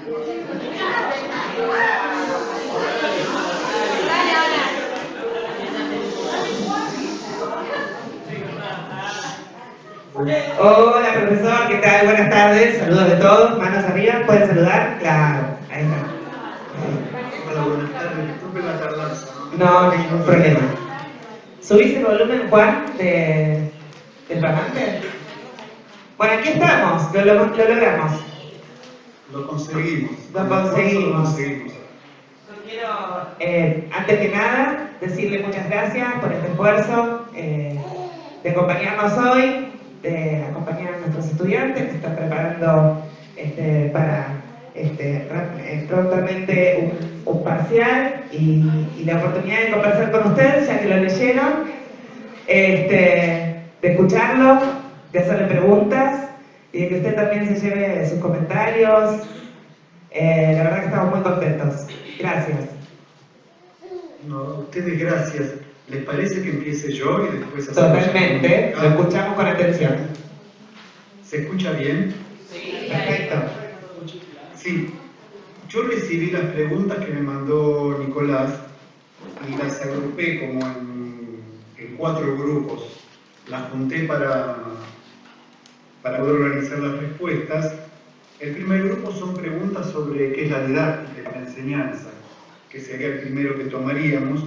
Hola profesor, ¿qué tal? Buenas tardes, saludos de todos, manos arriba, ¿pueden saludar? Claro, ahí está. Hola, buenas tardes, disculpen la tardanza. No, ningún problema. ¿Subís el volumen, Juan, del parlante? Bueno, aquí estamos, lo logramos. Lo conseguimos. Lo conseguimos. Lo conseguimos. Yo quiero, antes que nada, decirle muchas gracias por este esfuerzo de acompañarnos hoy, de acompañar a nuestros estudiantes que se están preparando para prontamente un parcial y la oportunidad de conversar con ustedes, ya que lo leyeron, de escucharlo, de hacerle preguntas y de que usted también se lleve sus comentarios. La verdad que estamos muy contentos. Gracias. No, a ustedes gracias. ¿Les parece que empiece yo y después hacemos? Totalmente, lo escuchamos con atención. ¿Se escucha bien? Sí, perfecto. Sí, yo recibí las preguntas que me mandó Nicolás y las agrupé como en 4 grupos. Las junté para poder organizar las respuestas. El primer grupo son preguntas sobre qué es la didáctica y la enseñanza, que sería el primero que tomaríamos.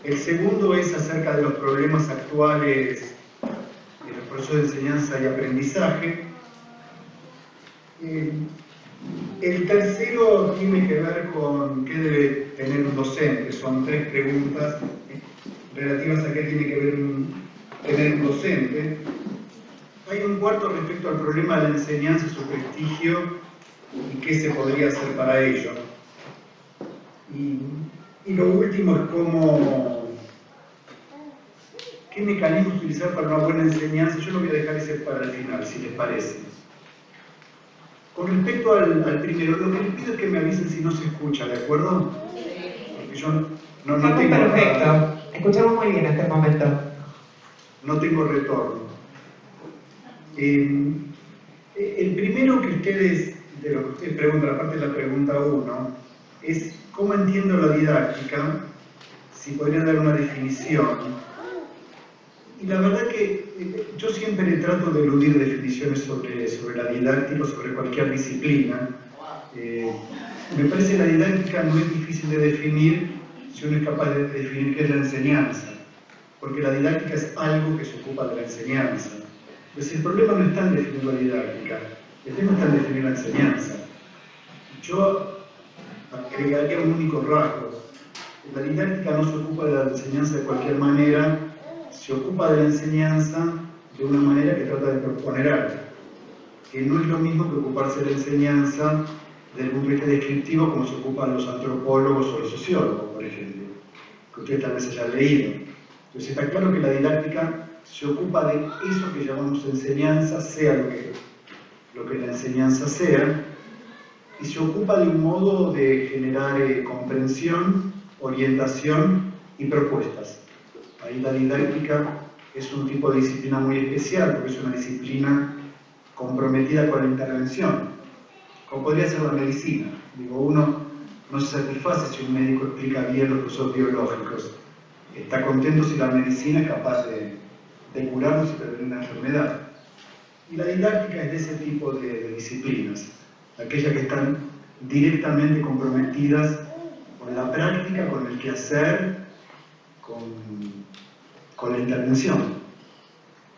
El segundo es acerca de los problemas actuales de los procesos de enseñanza y aprendizaje. El tercero tiene que ver con qué debe tener un docente. Son 3 preguntas relativas a qué tiene que ver tener un docente. Hay un cuarto respecto al problema de la enseñanza y su prestigio y qué se podría hacer para ello. Y lo último es qué mecanismos utilizar para una buena enseñanza. Yo lo voy a dejar ese para el final, si les parece. Con respecto al primero, lo que les pido es que me avisen si no se escucha, ¿de acuerdo? Porque yo no tengo... Perfecto, escuchamos muy bien hasta el momento. No tengo retorno. El primero que ustedes, de lo que ustedes preguntan, aparte de la pregunta 1, es ¿cómo entiendo la didáctica? Si podría dar una definición. Y la verdad que yo siempre trato de eludir definiciones sobre la didáctica o sobre cualquier disciplina. Me parece que la didáctica no es difícil de definir si uno es capaz de definir qué es la enseñanza, porque la didáctica es algo que se ocupa de la enseñanza. Entonces el problema no está en definir la didáctica, el tema está en definir la enseñanza. Yo agregaría un único rasgo. La didáctica no se ocupa de la enseñanza de cualquier manera, se ocupa de la enseñanza de una manera que trata de proponer algo, que no es lo mismo que ocuparse de la enseñanza desde el punto de vista descriptivo como se ocupan los antropólogos o los sociólogos, por ejemplo, que ustedes tal vez hayan leído. Entonces está claro que la didáctica se ocupa de eso que llamamos enseñanza, sea lo que la enseñanza sea, y se ocupa de un modo de generar comprensión, orientación y propuestas. Ahí la didáctica es un tipo de disciplina muy especial, porque es una disciplina comprometida con la intervención, como podría ser la medicina. Digo, uno no se satisface si un médico explica bien los procesos biológicos. Está contento si la medicina es capaz de curarnos y prevenir una enfermedad. Y la didáctica es de ese tipo de disciplinas, aquellas que están directamente comprometidas con la práctica, con el quehacer, con la intervención.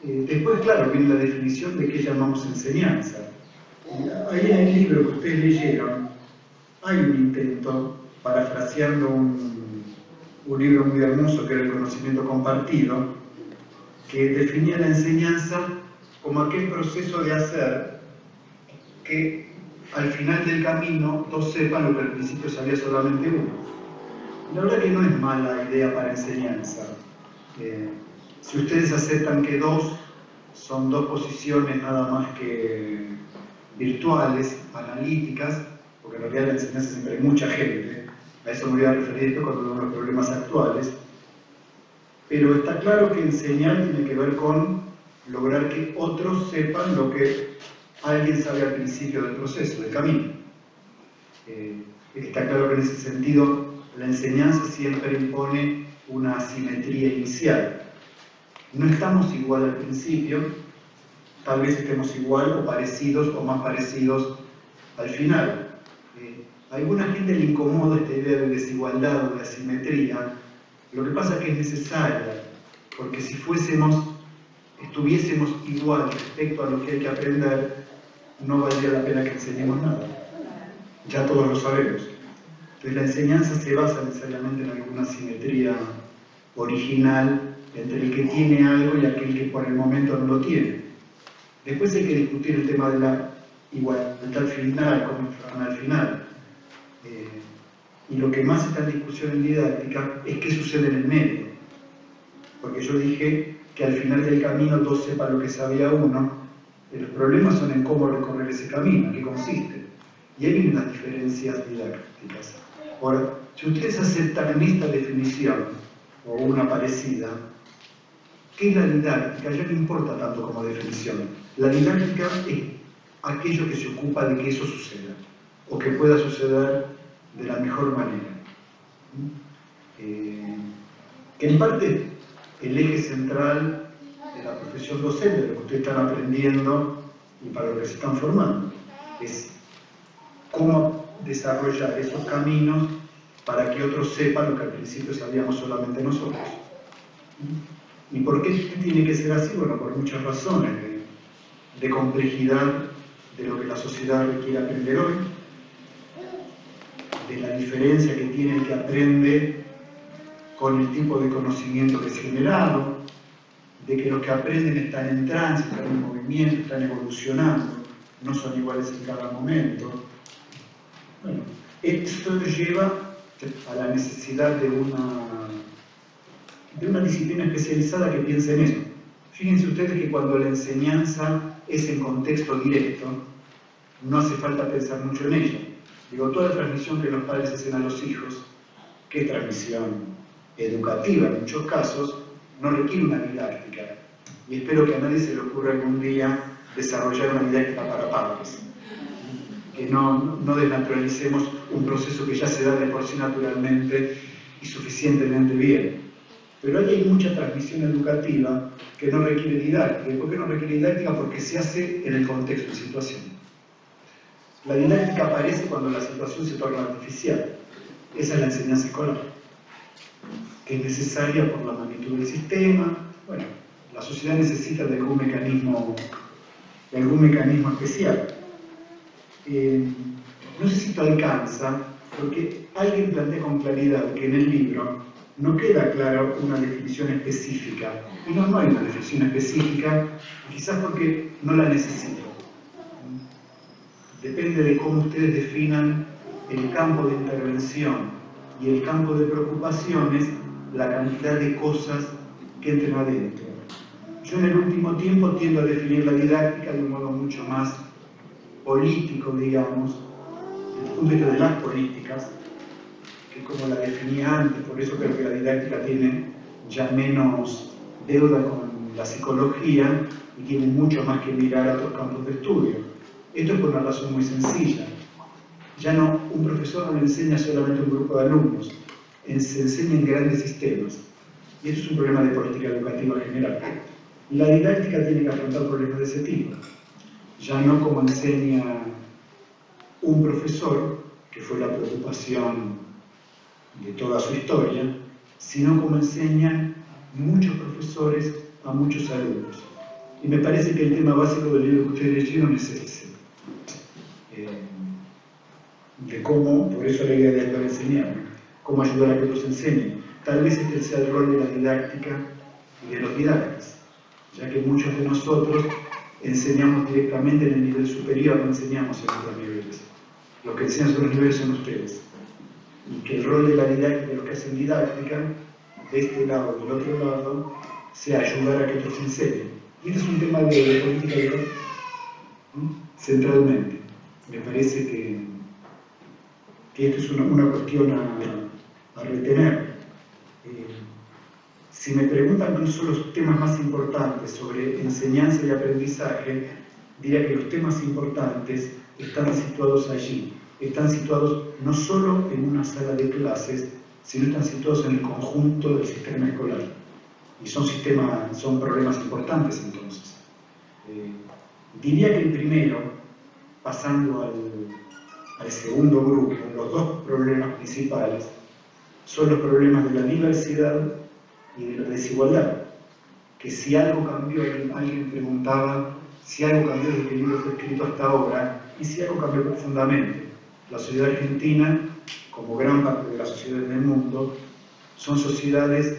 Después, claro, viene la definición de qué llamamos enseñanza. Ahí en el libro que ustedes leyeron, hay un intento, parafraseando un libro muy hermoso que era El conocimiento compartido, que definía la enseñanza como aquel proceso de hacer que al final del camino todos sepan lo que al principio sabía solamente uno. La verdad que no es mala idea para enseñanza. Si ustedes aceptan que son 2 posiciones nada más que virtuales, analíticas, porque en realidad la enseñanza siempre hay mucha gente, a eso me voy a referir esto cuando vemos los problemas actuales, pero está claro que enseñar tiene que ver con lograr que otros sepan lo que alguien sabe al principio del proceso, del camino. Está claro que en ese sentido la enseñanza siempre impone una asimetría inicial. No estamos igual al principio, tal vez estemos igual o parecidos o más parecidos al final. A alguna gente le incomoda esta idea de desigualdad o de asimetría. Lo que pasa es que es necesaria, porque si estuviésemos igual respecto a lo que hay que aprender, no valdría la pena que enseñemos nada. Ya todos lo sabemos. Entonces la enseñanza se basa necesariamente en alguna simetría original entre el que tiene algo y aquel que por el momento no lo tiene. Después hay que discutir el tema de la igualdad final, cómo funciona al final. Y lo que más está en discusión en didáctica es qué sucede en el medio. Porque yo dije que al final del camino todos sepan lo que sabía uno, y los problemas son en cómo recorrer ese camino, en qué consiste. Y hay unas diferencias didácticas. Ahora, si ustedes aceptan en esta definición, o una parecida, ¿qué es la didáctica? Ya no importa tanto como definición. La didáctica es aquello que se ocupa de que eso suceda, o que pueda suceder de la mejor manera. Que en parte el eje central de la profesión docente, de lo que ustedes están aprendiendo y para lo que se están formando, es cómo desarrollar esos caminos para que otros sepan lo que al principio sabíamos solamente nosotros. ¿Y por qué tiene que ser así? Bueno, por muchas razones de complejidad de lo que la sociedad requiere aprender hoy, de la diferencia que tiene el que aprende con el tipo de conocimiento que es generado, de que los que aprenden están en tránsito, están en movimiento, están evolucionando, no son iguales en cada momento. Bueno, esto lleva a la necesidad de una disciplina especializada que piense en eso. Fíjense ustedes que cuando la enseñanza es en contexto directo, no hace falta pensar mucho en ello. Digo, toda la transmisión que los padres hacen a los hijos, que es transmisión educativa en muchos casos, no requiere una didáctica. Y espero que a nadie se le ocurra algún día desarrollar una didáctica para padres. Que no desnaturalicemos un proceso que ya se da de por sí naturalmente y suficientemente bien. Pero hay mucha transmisión educativa que no requiere didáctica. ¿Y por qué no requiere didáctica? Porque se hace en el contexto de situación. La didáctica aparece cuando la situación se torna artificial. Esa es la enseñanza escolar, que es necesaria por la magnitud del sistema. Bueno, la sociedad necesita de algún mecanismo especial. No sé si esto alcanza, porque alguien plantea con claridad que en el libro no queda clara una definición específica. Y no hay una definición específica, quizás porque no la necesito. Depende de cómo ustedes definan el campo de intervención y el campo de preocupaciones, la cantidad de cosas que entren adentro. Yo en el último tiempo tiendo a definir la didáctica de un modo mucho más político, digamos, desde el punto de vista de las políticas, que como la definía antes. Por eso creo que la didáctica tiene ya menos deuda con la psicología y tiene mucho más que mirar a otros campos de estudio. Esto es por una razón muy sencilla. Ya no, un profesor no le enseña solamente a un grupo de alumnos, se enseña en grandes sistemas. Y eso es un problema de política educativa general. Y la didáctica tiene que afrontar problemas de ese tipo. Ya no como enseña un profesor, que fue la preocupación de toda su historia, sino como enseñan muchos profesores a muchos alumnos. Y me parece que el tema básico del libro que ustedes leyeron es ese. De cómo, por eso la idea de ayudar a enseñar, cómo ayudar a que otros enseñen. Tal vez este sea el rol de la didáctica y de los didácticos, ya que muchos de nosotros enseñamos directamente en el nivel superior, no enseñamos en otros niveles. Los que enseñan son los niveles son ustedes. Y que el rol de la didáctica, de los que hacen didáctica, de este lado y del otro lado, sea ayudar a que otros enseñen. Y este es un tema de política educativa, centralmente. Me parece que esto es una cuestión a retener. Si me preguntan cuáles son los temas más importantes sobre enseñanza y aprendizaje, diría que los temas importantes están situados allí, están situados no solo en una sala de clases, sino están situados en el conjunto del sistema escolar. Y son problemas importantes entonces. Diría que el primero, pasando al segundo grupo, los dos problemas principales son los problemas de la diversidad y de la desigualdad. Que si algo cambió, alguien preguntaba si algo cambió desde que el libro fue escrito hasta ahora, y si algo cambió profundamente. La sociedad argentina, como gran parte de las sociedades del mundo, son sociedades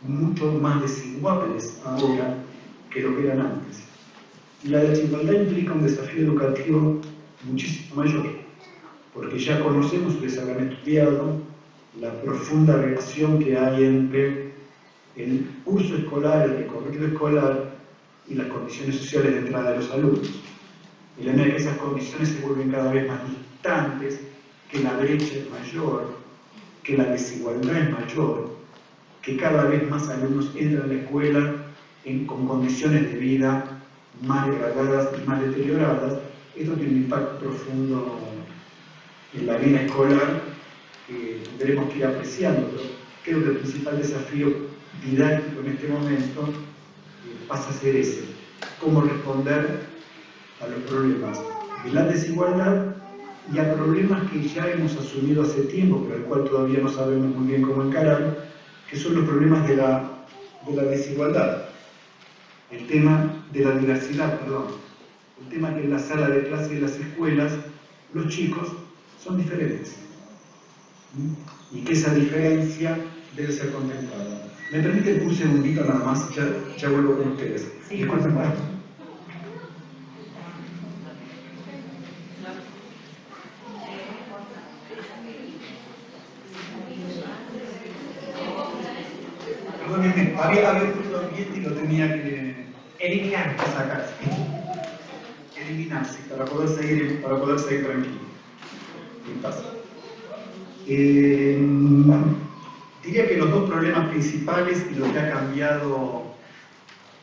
mucho más desiguales ahora que lo que eran antes. Y la desigualdad implica un desafío educativo muchísimo mayor, porque ya conocemos, ustedes habrán estudiado, la profunda relación que hay entre el curso escolar, el recorrido escolar y las condiciones sociales de entrada de los alumnos. Y la medida que esas condiciones se vuelven cada vez más distantes, que la brecha es mayor, que la desigualdad es mayor, que cada vez más alumnos entran a la escuela con condiciones de vida más degradadas y más deterioradas, esto tiene un impacto profundo en la vida escolar que tendremos que ir apreciando, pero creo que el principal desafío didáctico en este momento pasa a ser ese: cómo responder a los problemas de la desigualdad y a problemas que ya hemos asumido hace tiempo, pero al cual todavía no sabemos muy bien cómo encarar, que son los problemas de la desigualdad, el tema de la diversidad, el tema que en la sala de clase de las escuelas los chicos son diferentes y que esa diferencia debe ser contemplada. ¿Me permiten un segundito nada más? Ya vuelvo con ustedes. Sí, disculpen. Perdónenme, había un ruido ambiente y lo tenía que eliminar. sacar. Eliminarse para poder seguir tranquilo. En paz. Diría que los dos problemas principales y lo que ha cambiado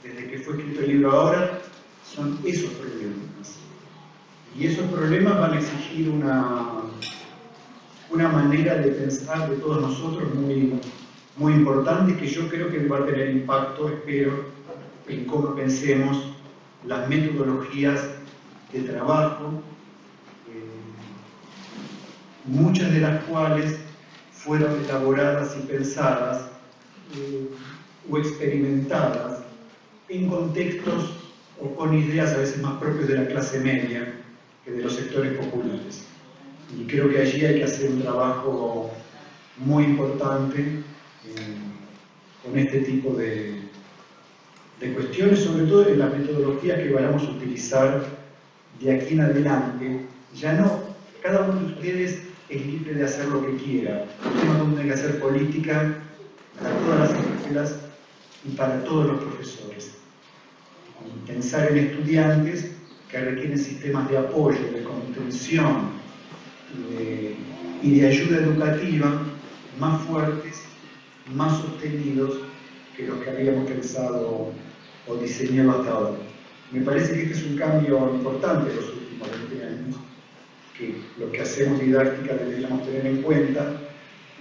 desde que fue escrito el libro ahora son esos problemas. Y esos problemas van a exigir una manera de pensar de todos nosotros muy importante, que yo creo que va a tener impacto, espero, en cómo pensemos las metodologías de trabajo, muchas de las cuales fueron elaboradas y pensadas o experimentadas en contextos o con ideas a veces más propios de la clase media que de los sectores populares. Y creo que allí hay que hacer un trabajo muy importante con este tipo de cuestiones, sobre todo en la metodología que vayamos a utilizar de aquí en adelante. Ya no, cada uno de ustedes es libre de hacer lo que quiera. Ustedes no tienen que hacer política para todas las escuelas y para todos los profesores. Y pensar en estudiantes que requieren sistemas de apoyo, de contención y de ayuda educativa más fuertes, más sostenidos que los que habíamos pensado o diseñado hasta ahora. Me parece que este es un cambio importante en los últimos 20 años, que lo que hacemos didáctica deberíamos tener en cuenta,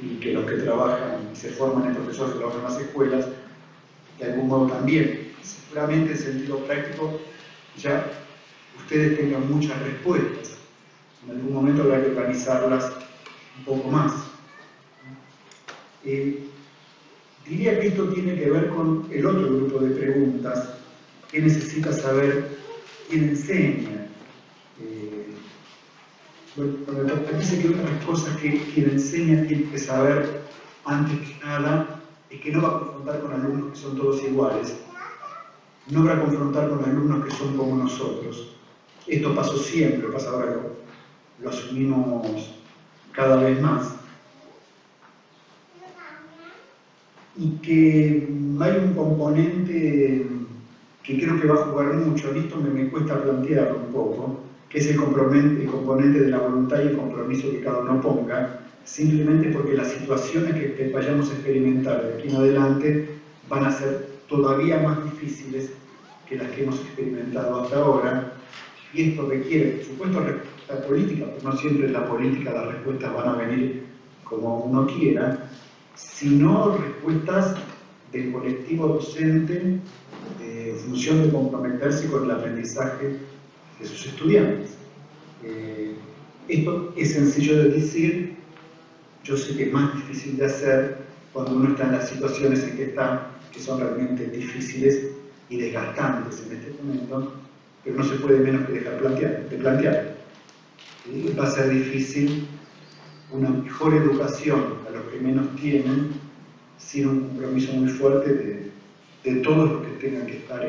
y que los que trabajan y se forman en profesores que trabajan en las escuelas, de algún modo también. Seguramente en sentido práctico ya ustedes tengan muchas respuestas. En algún momento habrá que organizarlas un poco más. Diría que esto tiene que ver con el otro grupo de preguntas: ¿qué necesita saber quién enseña? Bueno, me parece que una de las cosas que quien enseña tiene que saber, antes que nada, es que no va a confrontar con alumnos que son todos iguales, no va a confrontar con alumnos que son como nosotros. Esto pasó siempre, pasa ahora, lo asumimos cada vez más. Y que hay un componente que creo que va a jugar mucho, en esto me cuesta plantearlo un poco, que es el componente de la voluntad y el compromiso que cada uno ponga, simplemente porque las situaciones que vayamos a experimentar de aquí en adelante van a ser todavía más difíciles que las que hemos experimentado hasta ahora, y esto requiere, por supuesto, respuesta política, pero no siempre en la política las respuestas van a venir como uno quiera, sino respuestas del colectivo docente en función de comprometerse con el aprendizaje de sus estudiantes. Esto es sencillo de decir, yo sé que es más difícil de hacer cuando uno está en las situaciones en que está, que son realmente difíciles y desgastantes en este momento, pero no se puede menos que dejar de plantear. Va a ser difícil una mejor educación a los que menos tienen, sin un compromiso muy fuerte de todos los que tengan que estar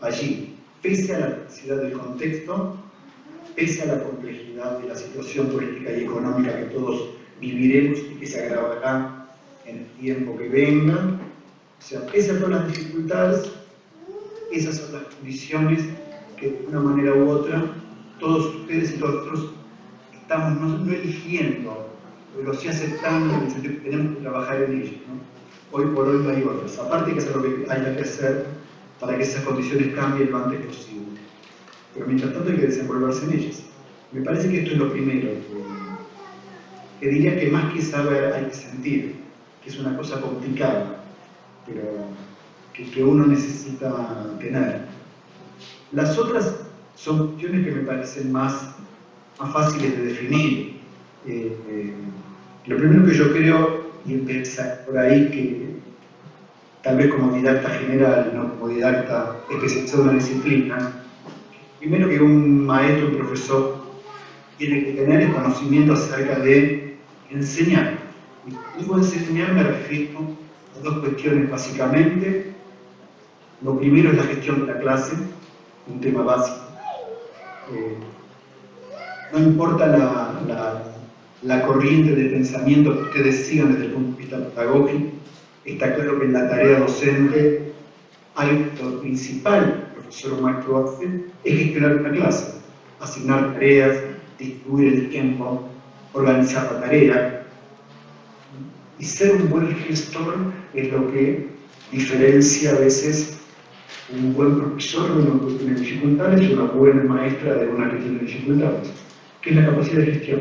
allí, pese a la densidad del contexto, pese a la complejidad de la situación política y económica que todos viviremos y que se agravará en el tiempo que venga. O sea, pese a todas las dificultades, esas son las condiciones que de una manera u otra todos ustedes y todos nosotros estamos no eligiendo, pero sí aceptando en el sentido que tenemos que trabajar en ello, ¿no? Hoy por hoy no hay otras. Aparte hay que hacer lo que haya que hacer para que esas condiciones cambien lo antes posible. Pero mientras tanto hay que desenvolverse en ellas. Me parece que esto es lo primero, que diría que más que saber hay que sentir, que es una cosa complicada, pero que uno necesita tener. Las otras son cuestiones que me parecen más fáciles de definir. Lo primero que yo creo, y empezar por ahí, que tal vez como didacta general, no como didacta especializado en una disciplina, primero que un maestro, un profesor, tiene que tener el conocimiento acerca de enseñar. Y cuando digo enseñar me refiero a dos cuestiones básicamente. Lo primero es la gestión de la clase, un tema básico. No importa la corriente de pensamiento que ustedes sigan desde el punto de vista pedagógico, está claro que en la tarea docente lo principal que el profesor o maestro hace es gestionar una clase, asignar tareas, distribuir el tiempo, organizar la tarea. Y ser un buen gestor es lo que diferencia a veces un buen profesor de uno que tiene dificultades y una buena maestra de una que tiene dificultades, que es la capacidad de gestión,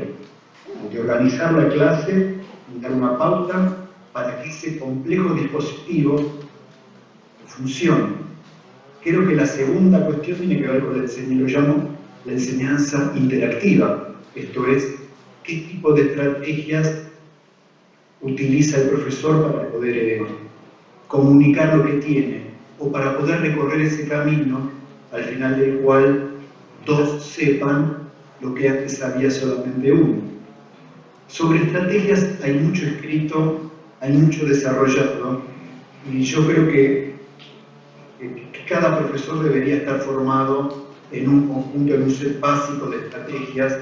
de organizar la clase y dar una pauta para que ese complejo dispositivo funcione. Creo que la segunda cuestión tiene que ver con lo llamo la enseñanza interactiva, esto es, qué tipo de estrategias utiliza el profesor para poder comunicar lo que tiene, o para poder recorrer ese camino al final del cual todos sepan lo que antes sabía solamente uno. Sobre estrategias hay mucho escrito, hay mucho desarrollado, y yo creo que cada profesor debería estar formado en un conjunto, en un set básico de estrategias,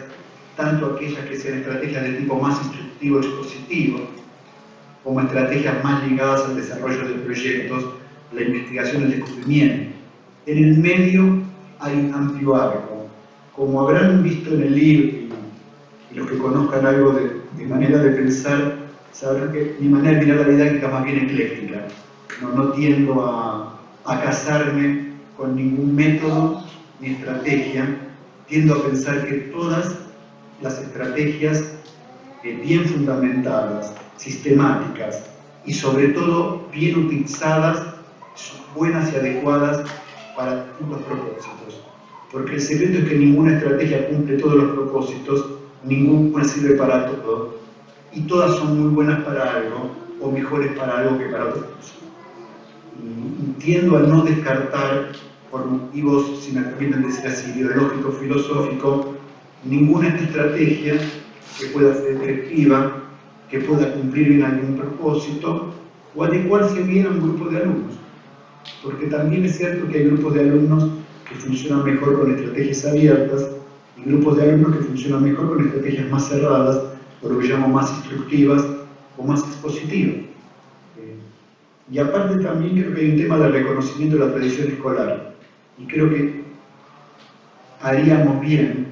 tanto aquellas que sean estrategias de tipo más instructivo, expositivo, como estrategias más ligadas al desarrollo de proyectos, la investigación, el descubrimiento. En el medio hay un amplio arco. Como habrán visto en el libro, y los que conozcan algo de manera de pensar, sabrán que mi manera de mirar la didáctica es más bien ecléctica. No tiendo a casarme con ningún método ni estrategia, tiendo a pensar que todas las estrategias bien fundamentadas, sistemáticas y sobre todo bien utilizadas son buenas y adecuadas para distintos propósitos. Porque el secreto es que ninguna estrategia cumple todos los propósitos, ninguna sirve para todo, y todas son muy buenas para algo, o mejores para algo que para otra cosa. Y tiendo a no descartar, por motivos, si me permiten decir así, ideológico, filosófico, ninguna estrategia que pueda ser efectiva, que pueda cumplir bien algún propósito, o adecuarse bien a un grupo de alumnos. Porque también es cierto que hay grupos de alumnos que funcionan mejor con estrategias abiertas y grupos de alumnos que funcionan mejor con estrategias más cerradas, o lo que llamo más instructivas o más expositivas. Y aparte también creo que hay un tema de reconocimiento de la tradición escolar. Y creo que haríamos bien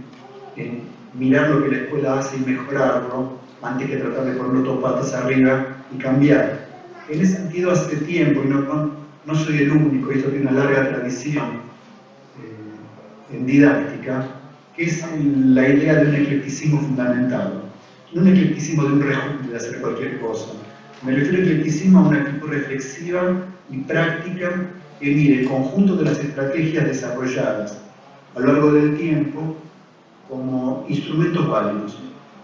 en mirar lo que la escuela hace y mejorarlo, antes que tratar de ponerlo todo patas arriba y cambiar. En ese sentido, hace tiempo, y no soy el único, esto tiene una larga tradición en didáctica, que es la idea de un eclecticismo fundamentado. No un eclecticismo de un rejunte de hacer cualquier cosa. Me refiero al eclecticismo a una actitud reflexiva y práctica que mire el conjunto de las estrategias desarrolladas a lo largo del tiempo como instrumentos válidos.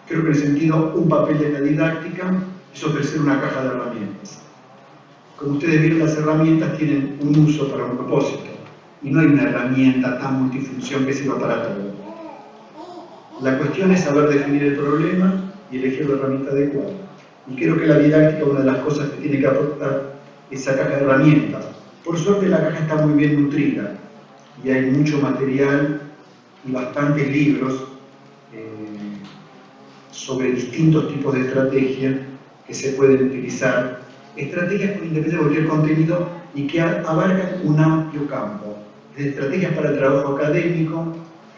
Creo que en ese sentido un papel de la didáctica es ofrecer una caja de herramientas. Como ustedes vieron, las herramientas tienen un uso para un propósito y no hay una herramienta tan multifunción que sirva para todo. La cuestión es saber definir el problema y elegir la herramienta adecuada. Y creo que la didáctica, una de las cosas que tiene que aportar esa caja de herramientas. Por suerte la caja está muy bien nutrida y hay mucho material y bastantes libros sobre distintos tipos de estrategias que se pueden utilizar, estrategias con independencia de cualquier contenido y que abarcan un amplio campo, desde estrategias para el trabajo académico,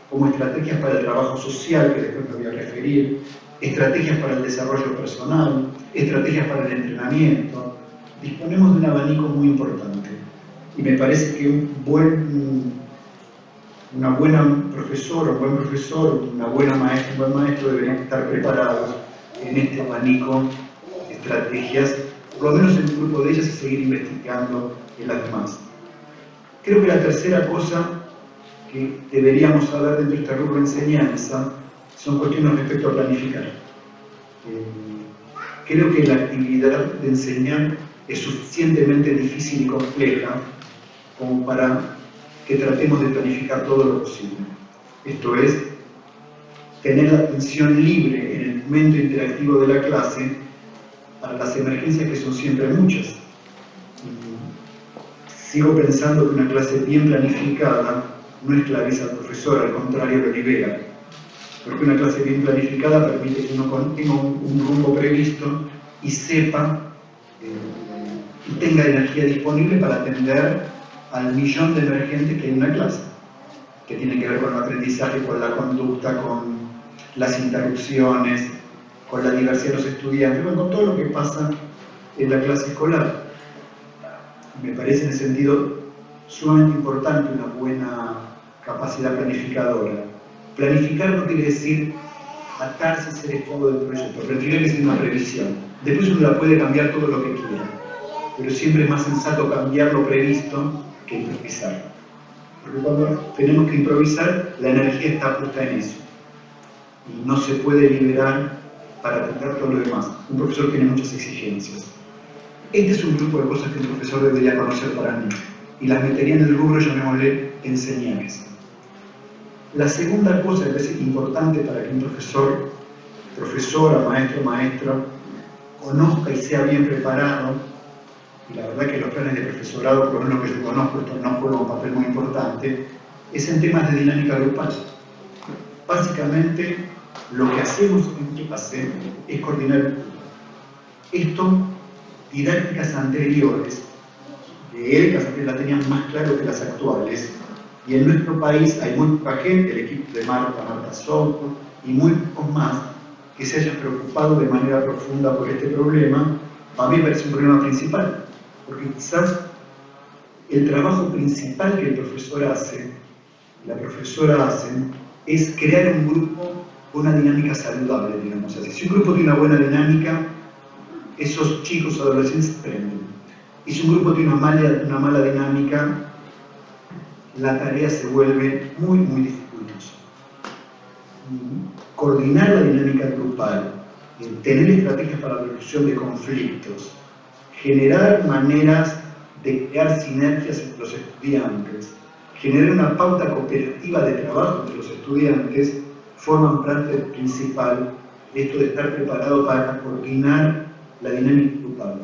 como estrategias para el trabajo social, que después me voy a referir, estrategias para el desarrollo personal, estrategias para el entrenamiento. Disponemos de un abanico muy importante y me parece que una buena profesora, un buen profesor, una buena maestra, un buen maestro deberían estar preparados en este abanico de estrategias, por lo menos en un grupo de ellas, y seguir investigando en las demás. Creo que la tercera cosa que deberíamos saber dentro de este rubro de enseñanza son cuestiones respecto a planificar. Creo que la actividad de enseñar es suficientemente difícil y compleja como para que tratemos de planificar todo lo posible. Esto es, tener la atención libre en el momento interactivo de la clase para las emergencias que son siempre muchas. Sigo pensando que una clase bien planificada no esclaviza al profesor, al contrario lo libera. Porque una clase bien planificada permite que uno tenga un rumbo previsto y sepa y tenga energía disponible para atender al millón de emergentes que hay en una clase, que tienen que ver con el aprendizaje, con la conducta, con las interrupciones, con la diversidad de los estudiantes, bueno, con todo lo que pasa en la clase escolar. Me parece en ese sentido sumamente importante una buena capacidad planificadora. Planificar no quiere decir atarse y ser esclavo del proyecto. Planificar quiere decir una previsión. Después uno la puede cambiar todo lo que quiera, pero siempre es más sensato cambiar lo previsto que improvisar. Porque cuando tenemos que improvisar, la energía está puesta en eso. Y no se puede liberar para atender todo lo demás. Un profesor tiene muchas exigencias. Este es un grupo de cosas que el profesor debería conocer para mí. Y las metería en el rubro, llamémosle, enseñanza. La segunda cosa que es importante para que un profesor, profesora, maestro, maestra, conozca y sea bien preparado, y la verdad que los planes de profesorado, por lo menos que yo conozco, esto no juega un papel muy importante, es en temas de dinámica grupal. Básicamente, lo que hacemos en clase es coordinar el grupo. Esto, didácticas anteriores, de ELCAS la tenían más claro que las actuales, y en nuestro país hay muy poca gente, el equipo de Marta Soto, y muy pocos más que se hayan preocupado de manera profunda por este problema. A mí me parece un problema principal, porque quizás el trabajo principal que el profesor hace, la profesora hacen, es crear un grupo con una dinámica saludable, digamos así. Si un grupo tiene una buena dinámica, esos chicos adolescentes aprenden. Y si un grupo tiene una mala dinámica, la tarea se vuelve muy, muy dificultosa. Coordinar la dinámica grupal, tener estrategias para la resolución de conflictos, generar maneras de crear sinergias entre los estudiantes, generar una pauta cooperativa de trabajo entre los estudiantes, forman parte principal de esto de estar preparado para coordinar la dinámica grupal.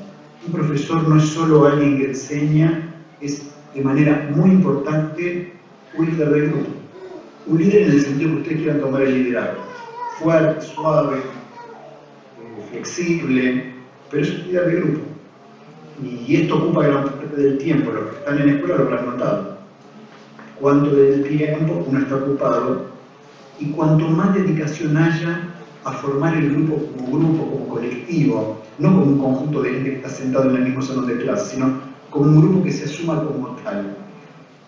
Un profesor no es solo alguien que enseña, es de manera muy importante un líder del grupo. Un líder en el sentido que ustedes quieran tomar el liderazgo. Fuerte, suave, flexible, pero es un líder del grupo. Y esto ocupa gran parte del tiempo. Los que están en la escuela lo habrán notado. Cuánto del tiempo uno está ocupado y cuanto más dedicación haya a formar el grupo, como colectivo, no como un conjunto de gente que está sentado en el mismo salón de clase, sino como un grupo que se asuma como tal,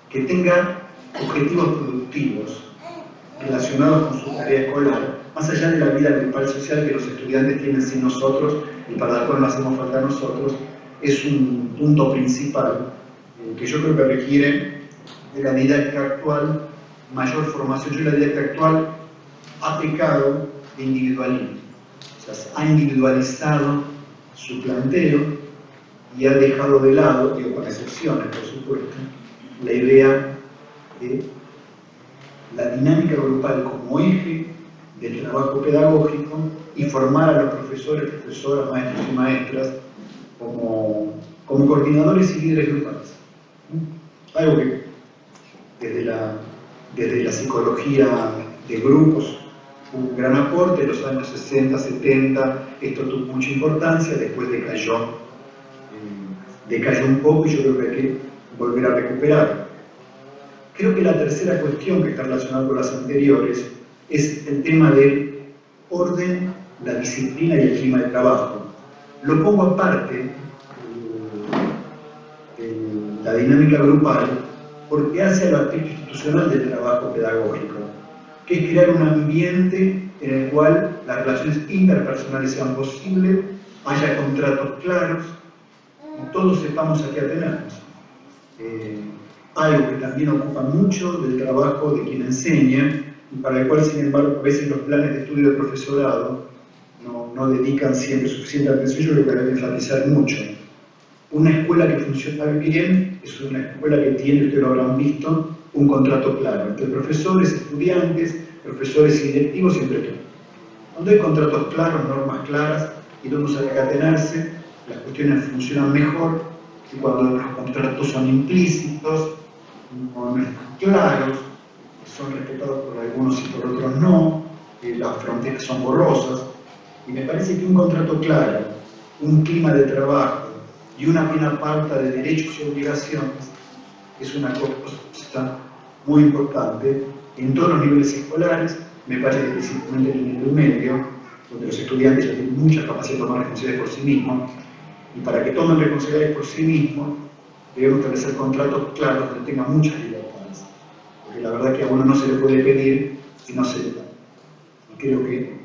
que tenga objetivos productivos, relacionados con su tarea escolar, más allá de la vida grupal social que los estudiantes tienen sin nosotros y para la cual no hacemos falta a nosotros, es un punto principal que yo creo que requiere de la didáctica actual mayor formación. Yo la didáctica actual ha pecado de individualismo, o sea, ha individualizado su planteo y ha dejado de lado, digo con excepciones por supuesto, la idea de la dinámica grupal como eje del trabajo pedagógico y formar a los profesores, profesoras, maestros y maestras como coordinadores y líderes grupales. Algo que desde la psicología de grupos hubo un gran aporte en los años 60, 70, esto tuvo mucha importancia, después decayó un poco y yo creo que hay que volver a recuperarlo. Creo que la tercera cuestión que está relacionada con las anteriores es el tema del orden, la disciplina y el clima de trabajo. Lo pongo aparte de la dinámica grupal porque hace al aspecto institucional del trabajo pedagógico, que es crear un ambiente en el cual las relaciones interpersonales sean posibles, haya contratos claros y todos sepamos a qué atenernos. Algo que también ocupa mucho del trabajo de quien enseña y para el cual, sin embargo, a veces los planes de estudio de profesorado no dedican siempre suficiente atención. Yo creo que hay que enfatizar mucho. Una escuela que funciona bien es una escuela que tiene, ustedes lo habrán visto, un contrato claro entre profesores, estudiantes, profesores y directivos y entre todos. Donde hay contratos claros, normas claras y donde sabe atenerse, las cuestiones funcionan mejor y cuando los contratos son implícitos, no están claros, son respetados por algunos y por otros no, las fronteras son borrosas, y me parece que un contrato claro, un clima de trabajo y una buena pauta de derechos y obligaciones es una cosa muy importante en todos los niveles escolares, me parece que principalmente en el nivel medio, donde los estudiantes ya tienen mucha capacidad de tomar responsabilidades por sí mismos, y para que tomen responsabilidades por sí mismos, debemos establecer contratos claros donde tengan muchas libertades, porque la verdad que a uno no se le puede pedir si no se le da. Y creo que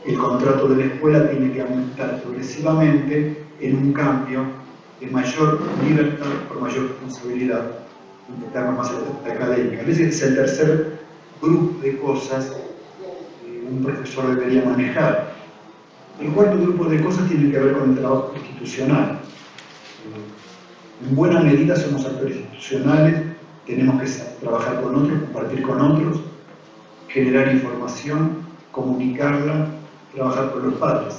el contrato de la escuela tiene que aumentar progresivamente en un cambio de mayor libertad por mayor responsabilidad, intentarnos más en la académica. A veces es el tercer grupo de cosas que un profesor debería manejar. El cuarto grupo de cosas tiene que ver con el trabajo institucional. En buena medida somos actores institucionales, tenemos que trabajar con otros, compartir con otros, generar información, comunicarla, trabajar con los padres.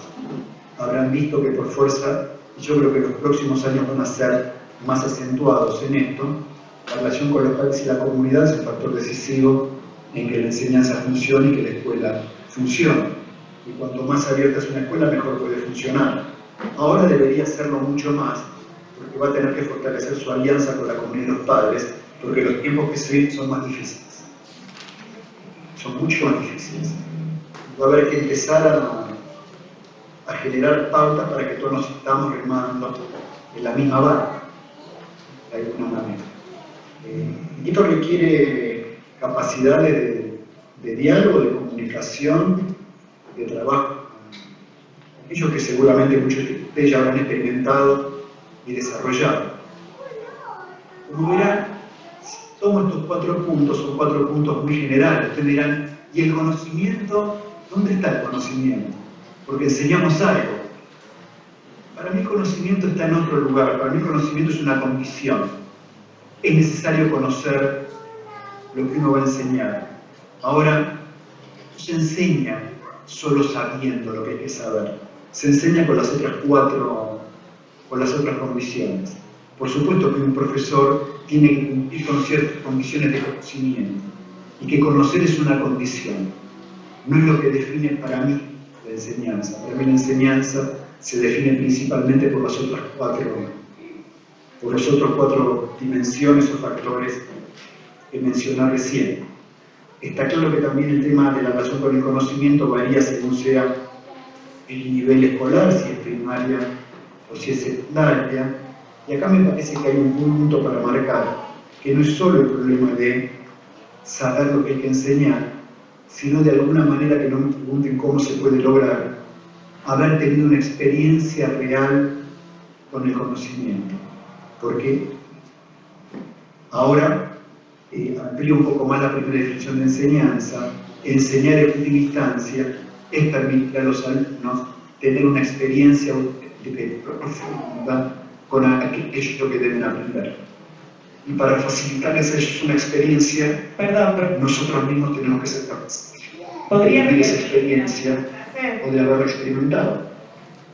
Habrán visto que por fuerza, y yo creo que los próximos años van a ser más acentuados en esto, la relación con los padres y la comunidad es un factor decisivo en que la enseñanza funcione y que la escuela funcione. Y cuanto más abierta es una escuela, mejor puede funcionar. Ahora debería hacerlo mucho más, porque va a tener que fortalecer su alianza con la comunidad de los padres, porque los tiempos que se vienen son más difíciles. Son mucho más difíciles. Va a haber que empezar a generar pautas para que todos nos estamos remando en la misma barca, de alguna manera. Y esto requiere capacidades de diálogo, de comunicación, de trabajo. Aquellos que seguramente muchos de ustedes ya habrán experimentado y desarrollado. Como verán, si tomo estos 4 puntos, son 4 puntos muy generales. Ustedes dirán, ¿y el conocimiento? ¿Dónde está el conocimiento? Porque enseñamos algo. Para mí el conocimiento está en otro lugar. Para mí el conocimiento es una condición. Es necesario conocer lo que uno va a enseñar. Ahora, no se enseña solo sabiendo lo que hay que saber. Se enseña con las otras 4, con las otras condiciones. Por supuesto que un profesor tiene que cumplir con ciertas condiciones de conocimiento y que conocer es una condición. No es lo que define para mí la enseñanza. Para mí la enseñanza se define principalmente por las otras 4 dimensiones o factores que mencioné recién. Está claro que también el tema de la relación con el conocimiento varía según sea el nivel escolar, si es primaria o si es secundaria. Y acá me parece que hay un punto para marcar, que no es solo el problema de saber lo que hay que enseñar, sino de alguna manera, que no me pregunten cómo se puede lograr, haber tenido una experiencia real con el conocimiento. Porque ahora amplío un poco más la primera definición de enseñanza. Enseñar en última instancia es permitir a los alumnos tener una experiencia profunda con aquello que deben aprender. Y para facilitarles a ellos una experiencia, nosotros mismos tenemos que ser capaces de vivir esa experiencia o de haberla experimentado.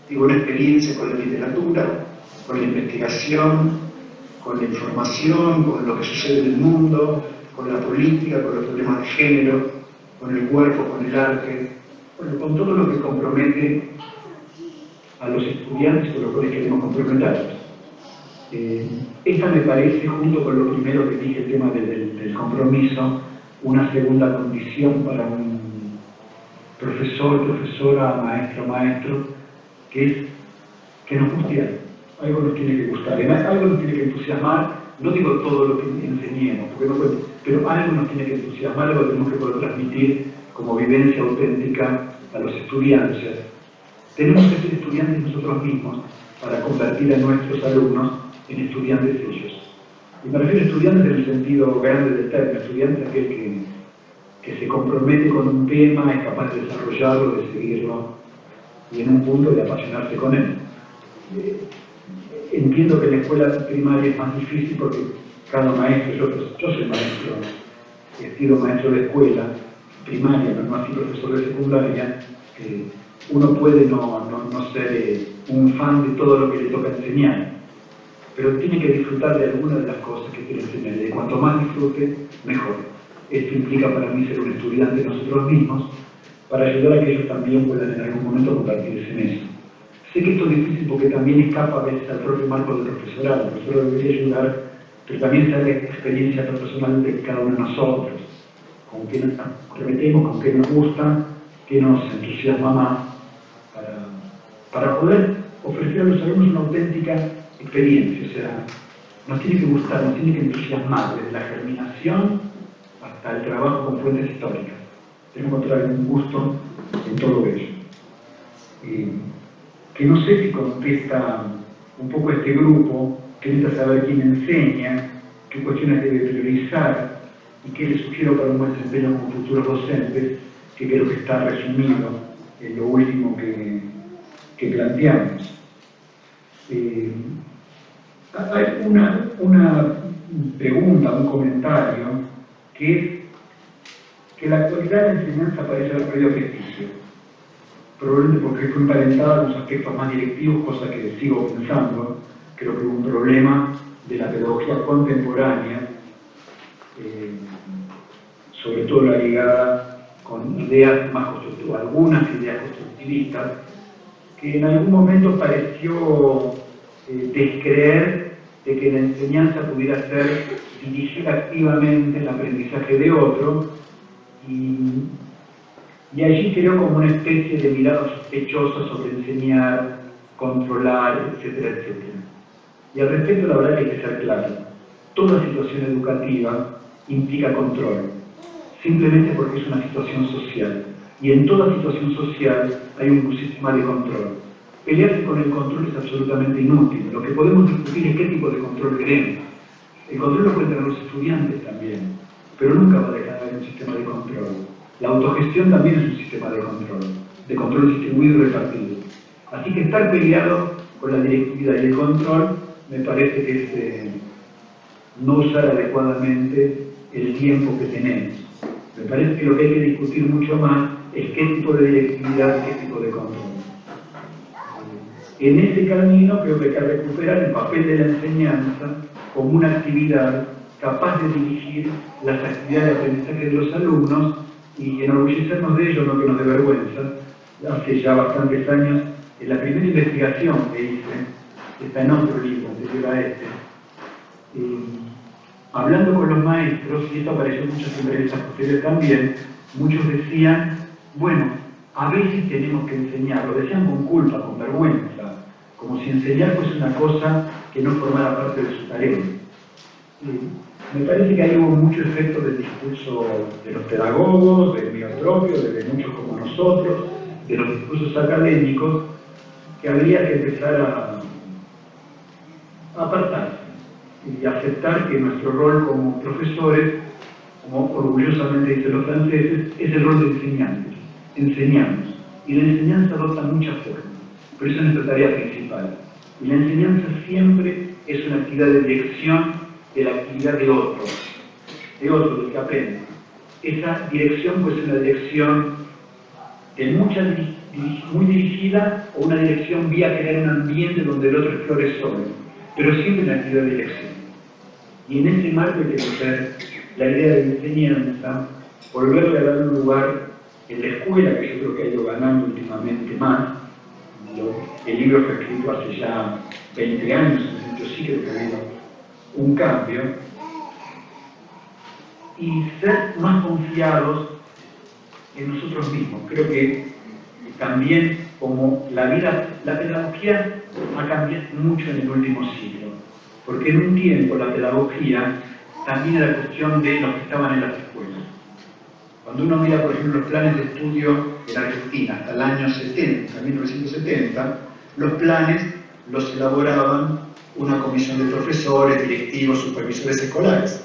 Digo, una experiencia con la literatura, con la investigación, con la información, con lo que sucede en el mundo, con la política, con los problemas de género, con el cuerpo, con el arte, bueno, con todo lo que compromete a los estudiantes con los cuales queremos comprometerlos. Esta me parece, junto con lo primero que dije, el tema del compromiso, una segunda condición para un profesor, profesora, maestro, que es que nos guste algo. Algo nos tiene que gustar, algo nos tiene que entusiasmar. No digo todo lo que enseñemos, porque no puede, pero algo nos tiene que entusiasmar, algo tenemos que poder transmitir como vivencia auténtica a los estudiantes. Tenemos que ser estudiantes nosotros mismos para convertir a nuestros alumnos en estudiantes ellos. Y me refiero a estudiantes en el sentido grande del término, estudiante aquel que se compromete con un tema, es capaz de desarrollarlo, de seguirlo, y en un punto de apasionarse con él. Entiendo que en la escuela primaria es más difícil porque cada maestro, yo soy maestro, he sido maestro de escuela primaria, no así profesor de secundaria, uno puede no ser un fan de todo lo que le toca enseñar, pero tiene que disfrutar de alguna de las cosas que quiere enseñar, y cuanto más disfrute, mejor. Esto implica para mí ser un estudiante de nosotros mismos, para ayudar a que ellos también puedan en algún momento convertirse en eso. Sé que esto es difícil porque también escapa a veces al propio marco del profesorado. El profesor debería ayudar, pero también sea la experiencia personal de cada uno de nosotros, con qué nos comprometemos, con qué nos gusta, qué nos entusiasma más, para poder ofrecer a los alumnos una auténtica experiencia. O sea, nos tiene que gustar, nos tiene que entusiasmar desde la germinación hasta el trabajo con fuentes históricas. Tenemos que encontrar un gusto en todo ello. Que no sé si contesta un poco este grupo, que necesita saber quién enseña, qué cuestiones debe priorizar y qué le sugiero para un buen desempeño como futuros docentes, que creo que está resumido en lo último que planteamos. Hay una pregunta, un comentario, que es que la actualidad de la enseñanza parece haber perdido prestigio. Probablemente porque fue emparentada con los aspectos más directivos, cosa que sigo pensando. Creo que hubo un problema de la pedagogía contemporánea, sobre todo la ligada con ideas más constructivas, algunas ideas constructivistas, que en algún momento pareció descreer de que la enseñanza pudiera ser dirigir activamente el aprendizaje de otro, y allí creo como una especie de mirada sospechosa sobre enseñar, controlar, etcétera, etcétera. Y al respecto, la verdad que hay que ser claro. Toda situación educativa implica control, simplemente porque es una situación social. Y en toda situación social hay un sistema de control. Pelearse con el control es absolutamente inútil. Lo que podemos discutir es qué tipo de control queremos. El control lo pueden tener los estudiantes también, pero nunca va a dejar de haber un sistema de control. La autogestión también es un sistema de control distribuido y repartido. Así que estar peleado con la directividad y el control me parece que es no usar adecuadamente el tiempo que tenemos. Me parece que lo que hay que discutir mucho más es qué tipo de directividad y qué tipo de control. En ese camino creo que hay que recuperar el papel de la enseñanza como una actividad capaz de dirigir las actividades de aprendizaje de los alumnos y enorgullecernos de ello, no que nos dé vergüenza. Hace ya bastantes años, en la primera investigación que hice, está en otro libro anterior a este, hablando con los maestros, y esto apareció en muchas entrevistas posteriores también, muchos decían, bueno, a veces tenemos que enseñar, lo decían con culpa, con vergüenza, como si enseñar fuese una cosa que no formara parte de su tarea. Me parece que ahí hubo mucho efecto del discurso de los pedagogos, del mío propio, de muchos como nosotros, de los discursos académicos, que habría que empezar a apartarse y aceptar que nuestro rol como profesores, como orgullosamente dicen los franceses, es el rol de enseñantes. Enseñamos. Y la enseñanza adopta muchas formas, pero esa es nuestra tarea principal. Y la enseñanza siempre es una actividad de dirección de la actividad de otro, del que aprende. Esa dirección puede ser una dirección muy dirigida o una dirección vía crear un ambiente donde el otro explore solo, pero siempre una actividad de dirección. Y en ese marco hay que coger la idea de enseñanza, volverle a dar un lugar en la escuela, que yo creo que ha ido ganando últimamente más. El libro fue escrito hace ya 20 años, yo sí creo que ha habido un cambio, y ser más confiados en nosotros mismos. Creo que también, como la pedagogía ha cambiado mucho en el último siglo, porque en un tiempo la pedagogía también era cuestión de los que estaban en las escuelas. Cuando uno mira, por ejemplo, los planes de estudio en Argentina hasta el año 70, 1970, los planes los elaboraban una comisión de profesores, directivos, supervisores escolares.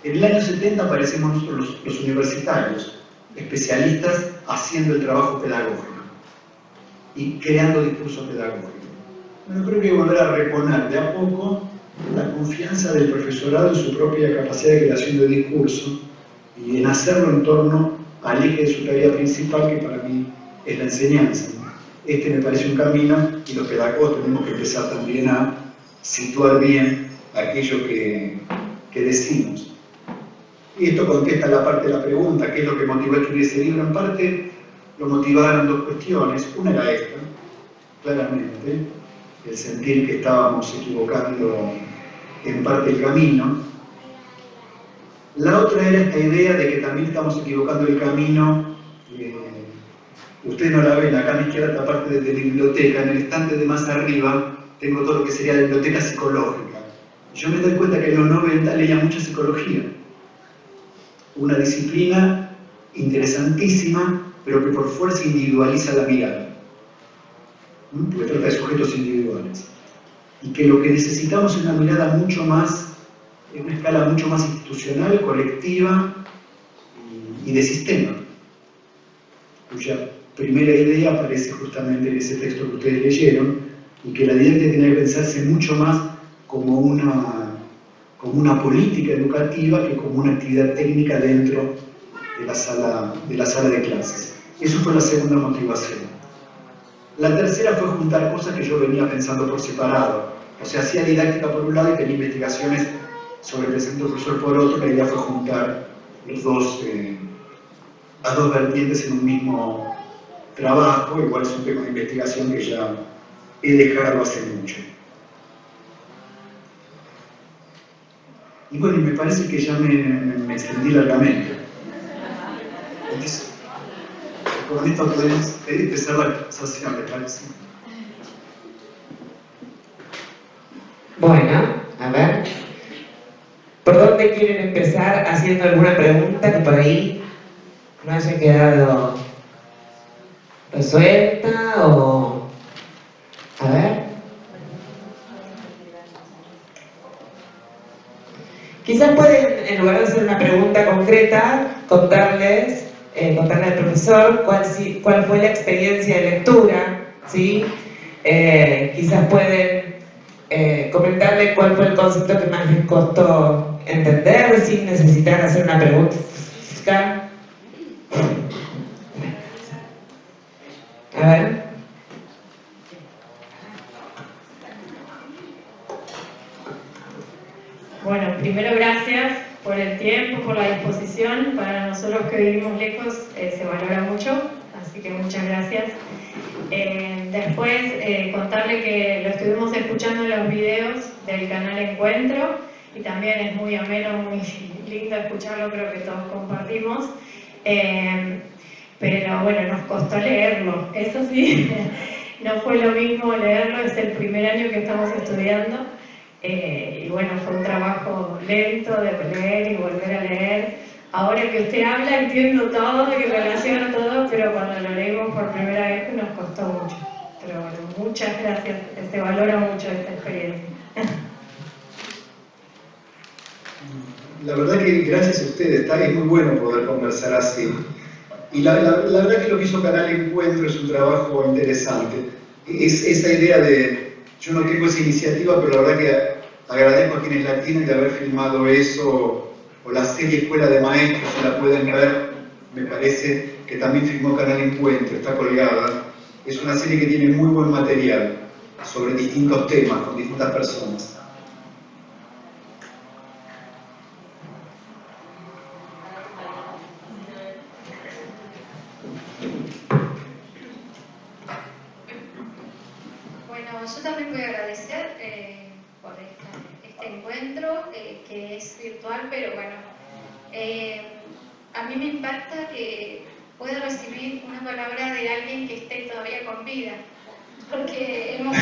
En el año 70 aparecemos nosotros los universitarios, especialistas haciendo el trabajo pedagógico y creando discurso pedagógico. Bueno, creo que hay que volver a reponer de a poco la confianza del profesorado en su propia capacidad de creación de discurso y en hacerlo en torno al eje de su tarea principal, que para mí es la enseñanza. Este me parece un camino y los pedagogos tenemos que empezar también a situar bien aquello que decimos. Y esto contesta la parte de la pregunta, ¿qué es lo que motivó a escribir ese libro? En parte lo motivaron dos cuestiones. Una era esta, claramente, el sentir que estábamos equivocando en parte el camino. La otra era esta idea de que también estamos equivocando el camino. Ustedes no la ven, acá a mi izquierda, esta parte de la biblioteca, en el estante de más arriba, tengo todo lo que sería la biblioteca psicológica. Yo me doy cuenta que en los 90 leía mucha psicología. Una disciplina interesantísima, pero que por fuerza individualiza la mirada. Porque trata de sujetos individuales. Y que lo que necesitamos es una mirada mucho más, en una escala mucho más institucional, colectiva y de sistema, cuya primera idea aparece justamente en ese texto que ustedes leyeron, y que la didáctica tiene que pensarse mucho más como una política educativa que como una actividad técnica dentro de la sala de clases. Eso fue la segunda motivación. La tercera fue juntar cosas que yo venía pensando por separado. O sea, hacía didáctica por un lado y tenía investigaciones sobre el presente profesor por otro. La idea fue juntar las dos vertientes en un mismo trabajo. Igual es un tema de investigación que ya he dejado hace mucho. Y bueno, y me parece que ya me extendí largamente. Entonces, con esto podemos empezar la conversación, ¿les parece? Bueno, a ver. ¿Por dónde quieren empezar haciendo alguna pregunta que por ahí no haya quedado resuelta o... A ver. Quizás pueden, en lugar de hacer una pregunta concreta, contarle al profesor cuál fue la experiencia de lectura, ¿sí? Quizás pueden comentarle cuál fue el concepto que más les costó entender sin necesitar hacer una pregunta. A ver. Bueno, primero gracias por el tiempo, por la disposición. Para nosotros que vivimos lejos se valora mucho, así que muchas gracias. Después contarle que lo estuvimos escuchando en los videos del canal Encuentro y también es muy ameno, muy lindo escucharlo, creo que todos compartimos. Pero bueno, nos costó leerlo, eso sí, no fue lo mismo leerlo, es el primer año que estamos estudiando. Y bueno, fue un trabajo lento de leer y volver a leer. Ahora que usted habla entiendo todo y relaciono todo, pero cuando lo leímos por primera vez nos costó mucho. Pero bueno, muchas gracias, se valora mucho esta experiencia. La verdad que gracias a ustedes, es muy bueno poder conversar así. Y la verdad que lo que hizo Canal Encuentro es un trabajo interesante. Es esa idea de, yo no tengo esa iniciativa, pero la verdad que agradezco a quienes la tienen de haber filmado eso, o la serie Escuela de Maestros, si la pueden ver, me parece que también filmó Canal Encuentro, está colgada. Es una serie que tiene muy buen material sobre distintos temas, con distintas personas. Bueno, yo también voy a agradecer por este encuentro, que es virtual, pero bueno, a mí me impacta que pueda recibir una palabra de alguien que esté todavía con vida, porque hemos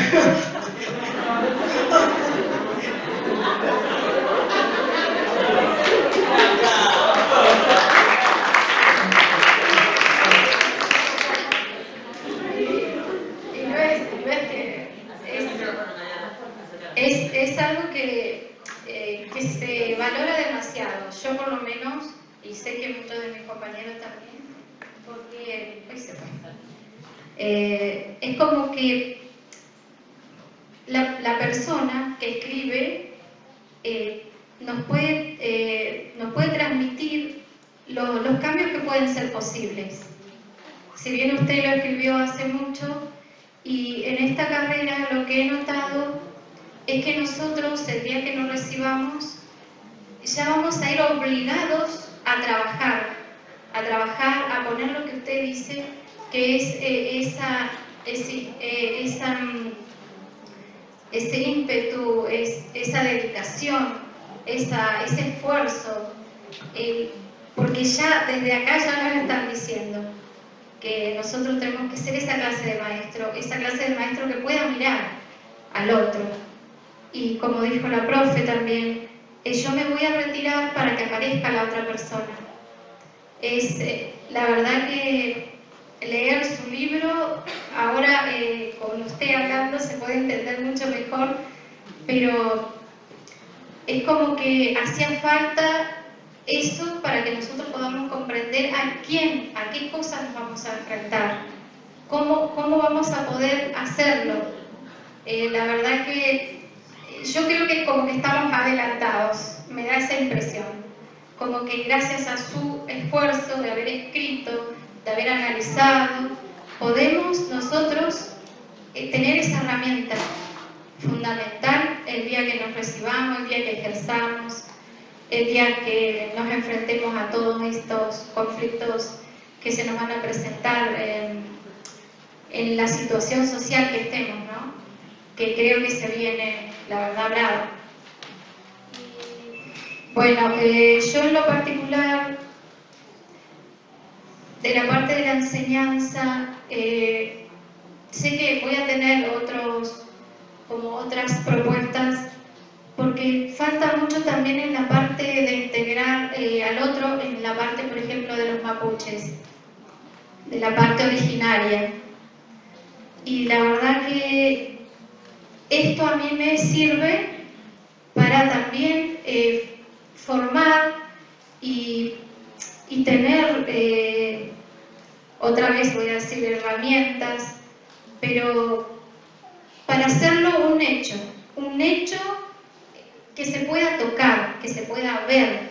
es algo que se valora demasiado. Yo por lo menos, y sé que muchos de mis compañeros también, porque hoy se fue. Es como que la persona que escribe nos puede transmitir los cambios que pueden ser posibles. Si bien usted lo escribió hace mucho, y en esta carrera lo que he notado es que nosotros, el día que nos recibamos, ya vamos a ir obligados a trabajar, a poner lo que usted dice, que es ese ímpetu, esa dedicación, ese esfuerzo, porque ya desde acá ya nos están diciendo que nosotros tenemos que ser esa clase de maestro que pueda mirar al otro. Y como dijo la profe también, yo me voy a retirar para que aparezca la otra persona. La verdad que leer su libro, ahora con usted hablando se puede entender mucho mejor, pero es como que hacía falta eso para que nosotros podamos comprender a qué cosas nos vamos a enfrentar, cómo vamos a poder hacerlo. La verdad que yo creo que como que estamos adelantados, me da esa impresión, como que gracias a su esfuerzo de haber escrito, de haber analizado, podemos nosotros tener esa herramienta fundamental el día que nos recibamos, el día que ejerzamos, el día que nos enfrentemos a todos estos conflictos que se nos van a presentar en la situación social que estemos, ¿no? Que creo que se viene, la verdad, bravo. Bueno, yo en lo particular, de la parte de la enseñanza, sé que voy a tener otras propuestas, porque falta mucho también en la parte de integrar al otro, en la parte, por ejemplo, de los mapuches, de la parte originaria. Y la verdad que esto a mí me sirve para también formar y tener, otra vez voy a decir, herramientas, pero para hacerlo un hecho que se pueda tocar, que se pueda ver,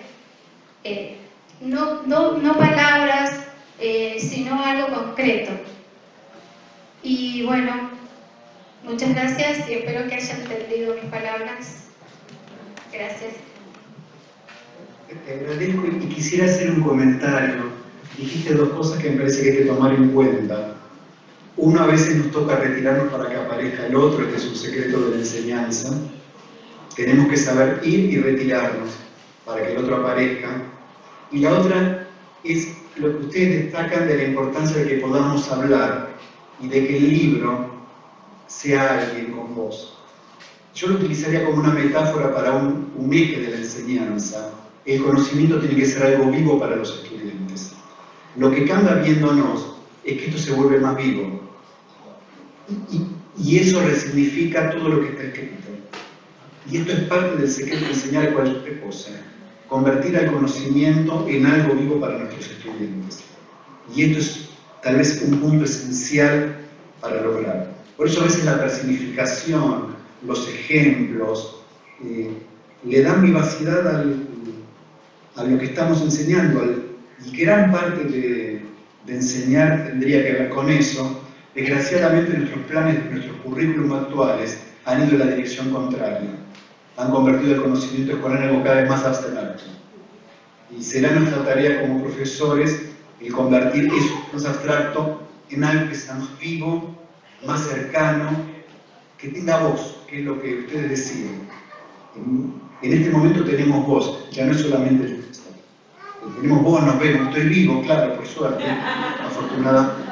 no palabras, sino algo concreto. Y bueno, muchas gracias y espero que hayan entendido mis palabras. Gracias. Te agradezco y quisiera hacer un comentario. Dijiste dos cosas que me parece que hay que tomar en cuenta. Uno, a veces nos toca retirarnos para que aparezca el otro, este es un secreto de la enseñanza. Tenemos que saber ir y retirarnos para que el otro aparezca. Y la otra es lo que ustedes destacan de la importancia de que podamos hablar y de que el libro sea alguien con voz. yo lo utilizaría como una metáfora para un eje de la enseñanza. El conocimiento tiene que ser algo vivo para los estudiantes. Lo que cambia viéndonos es que esto se vuelve más vivo. Y eso resignifica todo lo que está escrito. Y esto es parte del secreto de enseñar cualquier cosa. Convertir al conocimiento en algo vivo para nuestros estudiantes. Y esto es tal vez un punto esencial para lograr. Por eso a veces la personificación, los ejemplos, le dan vivacidad a lo que estamos enseñando. Y gran parte de enseñar tendría que ver con eso. Desgraciadamente nuestros planes, nuestros currículum actuales han ido en la dirección contraria. Han convertido el conocimiento escolar en algo cada vez más abstracto. Y será nuestra tarea como profesores el convertir eso más abstracto en algo que sea más vivo, más cercano, que tenga voz, que es lo que ustedes deciden. En este momento tenemos voz, ya no es solamente el texto. Tenemos voz, nos vemos, estoy vivo, claro, por suerte, afortunadamente.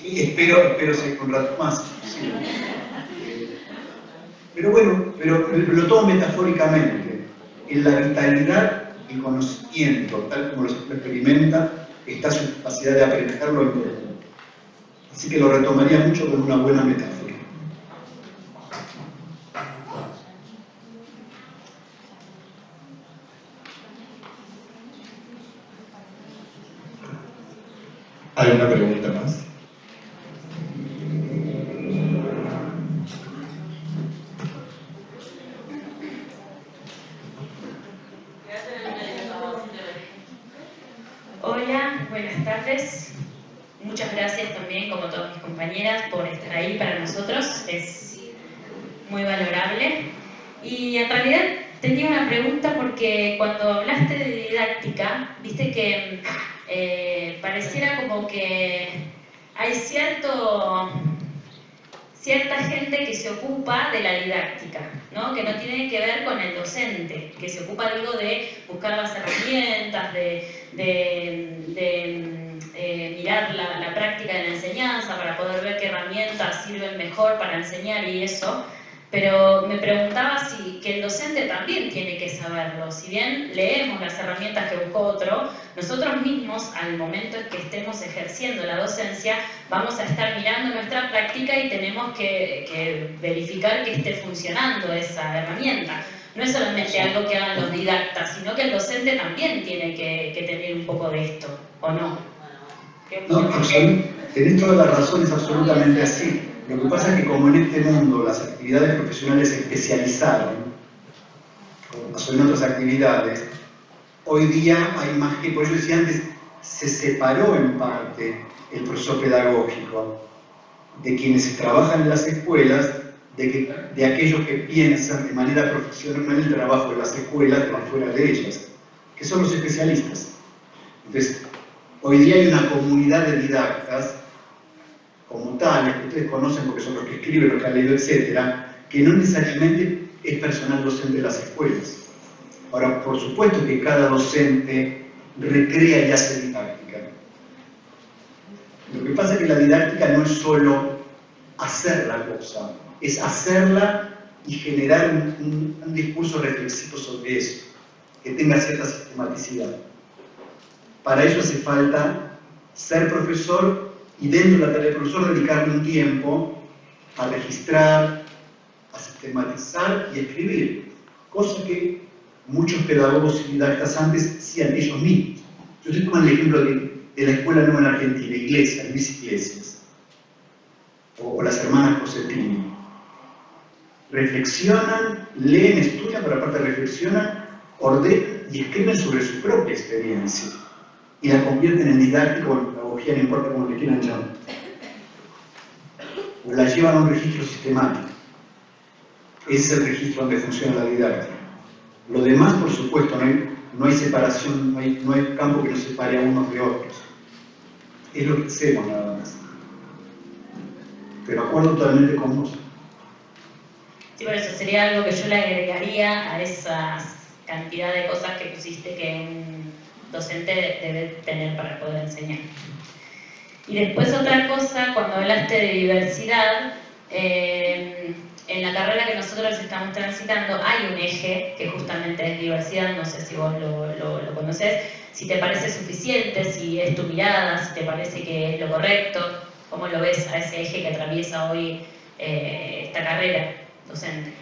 Espero seguir un rato más. Sí. Pero bueno, lo tomo metafóricamente. En la vitalidad y conocimiento, tal como lo experimenta, está su capacidad de aprenderlo y todo. Así que lo retomaría mucho con una buena metáfora. ¿Hay una pregunta más? Hola, buenas tardes. Muchas gracias también, como todas mis compañeras, por estar ahí para nosotros. Es muy valorable. Y en realidad tenía una pregunta porque cuando hablaste de didáctica, viste que pareciera como que hay cierta gente que se ocupa de la didáctica, ¿no? Que no tiene que ver con el docente, que se ocupa, digo, de buscar las herramientas, de mirar la práctica de la enseñanza para poder ver qué herramientas sirven mejor para enseñar y eso. Pero me preguntaba si que el docente también tiene que saberlo. Si bien leemos las herramientas que buscó otro, nosotros mismos, al momento en que estemos ejerciendo la docencia, vamos a estar mirando nuestra práctica y tenemos que verificar que esté funcionando esa herramienta. No es solamente algo que hagan los didactas, sino que el docente también tiene que tener un poco de esto, ¿o no? No, tenés toda la razón, es absolutamente así. Lo que pasa es que como en este mundo las actividades profesionales se especializaron, como pasó en otras actividades, hoy día hay más que, por eso decía antes, se separó en parte el proceso pedagógico de quienes trabajan en las escuelas, de aquellos que piensan de manera profesional el trabajo de las escuelas por fuera de ellas, que son los especialistas. Entonces, hoy día hay una comunidad de didactas como tales, que ustedes conocen porque son los que escriben, los que han leído, etcétera, que no necesariamente es personal docente de las escuelas. Ahora, por supuesto que cada docente recrea y hace didáctica. Lo que pasa es que la didáctica no es solo hacer la cosa, es hacerla y generar un discurso reflexivo sobre eso, que tenga cierta sistematicidad. Para ello hace falta ser profesor y dentro de la tarea del profesor dedicarle un tiempo a registrar, a sistematizar y a escribir, cosa que muchos pedagogos y didactas antes hacían ellos mismos. Yo estoy tomando el ejemplo de la Escuela Nueva en Argentina, Iglesias, Luis Iglesias, o las hermanas Cosettini. Reflexionan, leen, estudian, pero aparte reflexionan, ordenan y escriben sobre su propia experiencia y la convierten en didáctica o en pedagogía, no importa cómo le quieran llamar. O la llevan a un registro sistemático. Ese es el registro donde funciona la didáctica. Lo demás, por supuesto, no hay separación, no hay campo que nos separe a unos de otros. Es lo que hacemos nada más. Pero acuerdo totalmente con vos. Sí, por eso sería algo que yo le agregaría a esa cantidad de cosas que pusiste que un docente debe tener para poder enseñar. Y después otra cosa, cuando hablaste de diversidad, En la carrera que nosotros estamos transitando hay un eje que justamente es diversidad, no sé si vos lo conocés, si te parece suficiente, si es tu mirada, si te parece que es lo correcto, cómo lo ves a ese eje que atraviesa hoy esta carrera docente.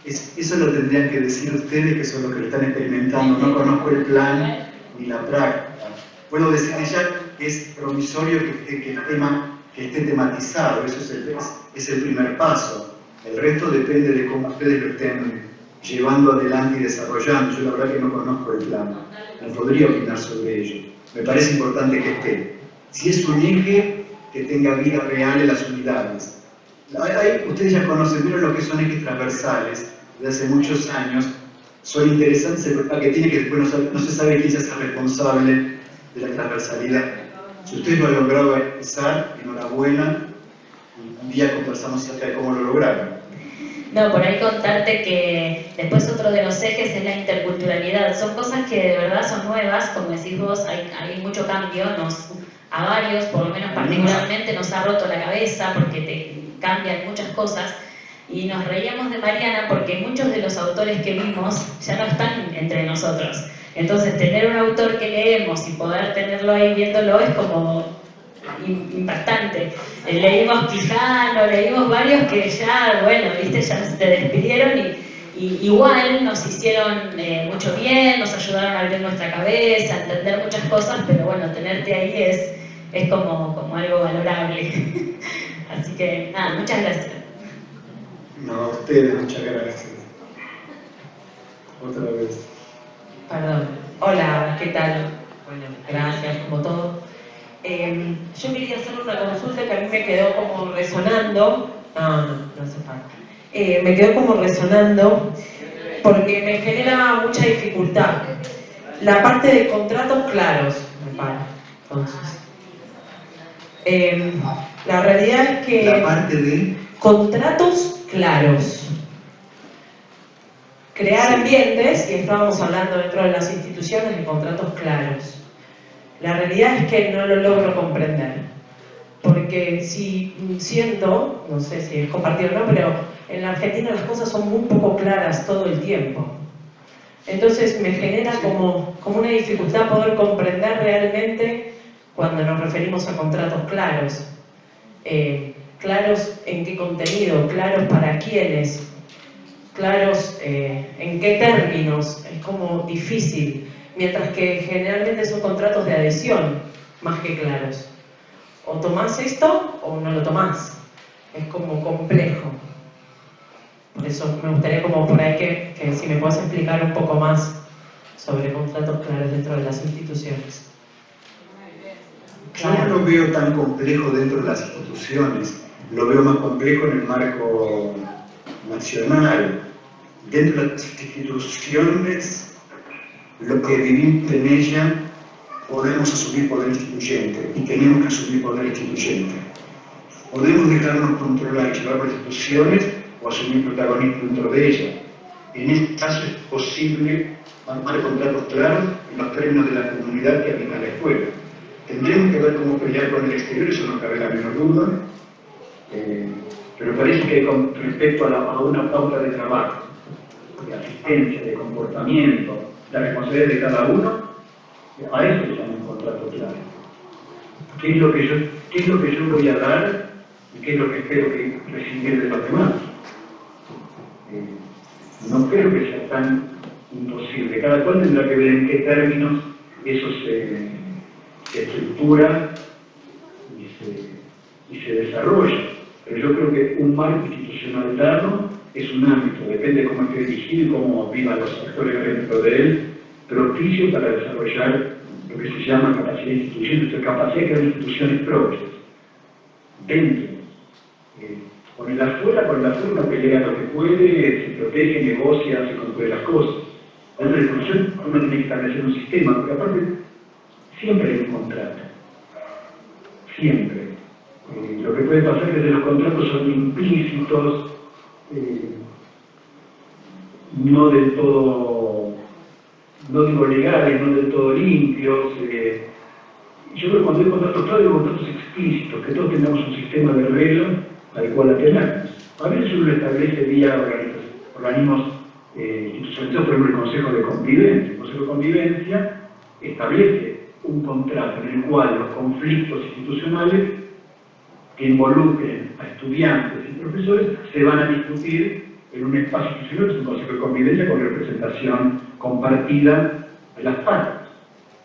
Eso lo tendrían que decir ustedes, que son los que lo están experimentando. No conozco el plan ni la práctica. Puedo decirles ya que es promisorio que esté tematizado. Eso es el primer paso. El resto depende de cómo ustedes lo estén llevando adelante y desarrollando. Yo la verdad que no conozco el plan. No podría opinar sobre ello. Me parece importante que esté. Si es un eje, que tenga vida real en las unidades. Ustedes ya conocen, vieron lo que son ejes transversales de hace muchos años. Son interesantes, el que tiene que después no se sabe quién se hace responsable de la transversalidad. Si ustedes lo han logrado empezar, enhorabuena, y un día conversamos acerca de cómo lo lograron. No, por ahí contarte que después otro de los ejes es la interculturalidad. Son cosas que de verdad son nuevas, como decís vos, hay mucho cambio, a varios, por lo menos particularmente, nos ha roto la cabeza porque te cambian muchas cosas. Y nos reíamos de Mariana porque muchos de los autores que vimos ya no están entre nosotros. Entonces, tener un autor que leemos y poder tenerlo ahí viéndolo es como impactante. Leímos Quijano, leímos varios que ya, bueno, viste, ya se despidieron y igual nos hicieron mucho bien, nos ayudaron a abrir nuestra cabeza, a entender muchas cosas, pero bueno, tenerte ahí es como algo valorable. Así que, nada, muchas gracias. No, a ustedes, muchas gracias. Otra vez. Perdón. Hola, ¿qué tal? Bueno, gracias, como todo. Yo quería hacer una consulta que a mí me quedó como resonando. No hace falta. Me quedó como resonando porque me genera mucha dificultad. La parte de contratos claros, me para. Entonces, la realidad es que... La parte de... Contratos claros. Crear ambientes, y estábamos hablando dentro de las instituciones de contratos claros. La realidad es que no lo logro comprender. Porque si siento, no sé si es compartido o no, pero en la Argentina las cosas son muy poco claras todo el tiempo. Entonces me genera como una dificultad poder comprender realmente cuando nos referimos a contratos claros. Claros en qué contenido, claros para quiénes, claros en qué términos, es como difícil, mientras que generalmente son contratos de adhesión, más que claros. O tomás esto o no lo tomás, es como complejo. Por eso me gustaría como por ahí que si me puedes explicar un poco más sobre contratos claros dentro de las instituciones. Yo no lo veo tan complejo dentro de las instituciones, lo veo más complejo en el marco nacional. Dentro de las instituciones, lo que vivimos en ella, podemos asumir poder instituyente y tenemos que asumir poder instituyente. Podemos dejarnos controlar y llevar por instituciones o asumir protagonismo dentro de ellas. En este caso es posible armar contratos claros en los términos de la comunidad que habita la escuela. Tendremos que ver cómo pelear con el exterior, eso no cabe la menor duda, pero parece que con respecto a una pauta de trabajo, de asistencia, de comportamiento, la responsabilidad de cada uno, a eso se llama un contrato claro. ¿Qué es lo que yo voy a dar y qué es lo que espero que recibir de los demás? No creo que sea tan imposible. Cada cual tendrá que ver en qué términos eso se estructura y se desarrolla. Pero yo creo que un marco institucional dado es un ámbito, depende de cómo esté dirigido y cómo vivan los actores dentro de él, propicio para desarrollar lo que se llama capacidad institucional, capacidad de crear instituciones propias. Dentro. Con el afuera uno pelea lo que puede, se protege, negocia, hace como puede las cosas. Dentro de la institución uno tiene que establecer un sistema, porque aparte siempre hay un contrato. Siempre. Lo que puede pasar es que los contratos son implícitos, no del todo, no digo legales, no del todo limpios. Yo creo que cuando hay contratos claros, hay contratos explícitos, que todos tengamos un sistema de reglas al cual atenernos. A veces uno establece vía organismos institucionalizados, por ejemplo el Consejo de Convivencia. El Consejo de Convivencia establece un contrato en el cual los conflictos institucionales que involucren a estudiantes y profesores se van a discutir en un espacio institucional, que es un Consejo de Convivencia con representación compartida de las partes.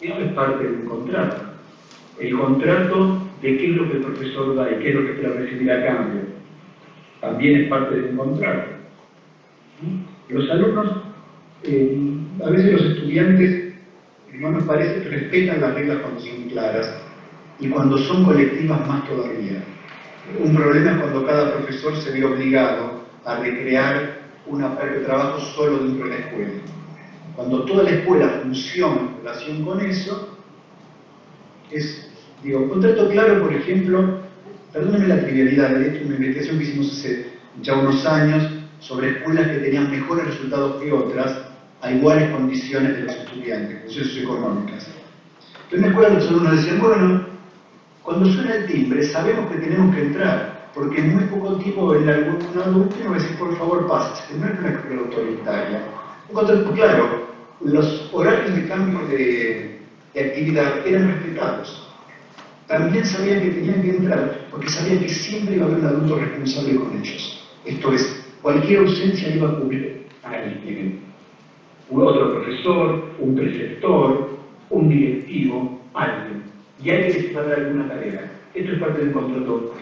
Eso es parte de un contrato. El contrato de qué es lo que el profesor da y qué es lo que espera recibir a cambio también es parte de un contrato. Los alumnos, a veces los estudiantes, no nos parece que respetan las reglas cuando son claras y cuando son colectivas más todavía. Un problema es cuando cada profesor se ve obligado a recrear una parte de trabajo solo dentro de la escuela. Cuando toda la escuela funciona en relación con eso, es, digo, contrato claro, por ejemplo, perdónenme la trivialidad, de hecho una investigación que hicimos hace ya unos años sobre escuelas que tenían mejores resultados que otras a iguales condiciones de los estudiantes, condiciones socioeconómicas. En una escuela los alumnos decían, bueno, cuando suena el timbre sabemos que tenemos que entrar, porque en muy poco tiempo el adulto nos va a decir, por favor, pásese. No es una escuela autoritaria. Un contrato claro, los horarios de cambio de actividad eran respetados. También sabían que tenían que entrar, porque sabían que siempre iba a haber un adulto responsable con ellos. Esto es, cualquier ausencia iba a cubrir a alguien. Un otro profesor, un preceptor, un directivo, alguien. Y alguien que les va a dar alguna tarea. Esto es parte del contrato.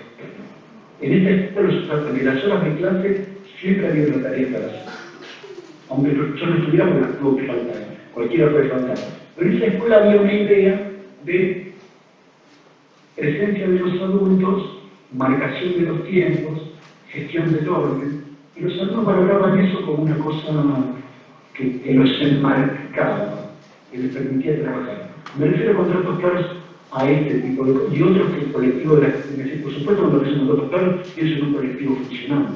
En esta escuela los tratan de las horas de clase siempre había una tarea para hacer. Aunque el profesor no estuviera, porque tuvo que faltar. Cualquiera puede faltar. Pero en esa escuela había una idea de presencia de los adultos, marcación de los tiempos, gestión del orden. Y los alumnos valoraban eso como una cosa que los enmarcaba, que les permitía trabajar. Me refiero a contratos claros a este tipo de cosas. Y otros que el colectivo de la gente, por supuesto, cuando hacen contratos claros, pienso en un colectivo funcional.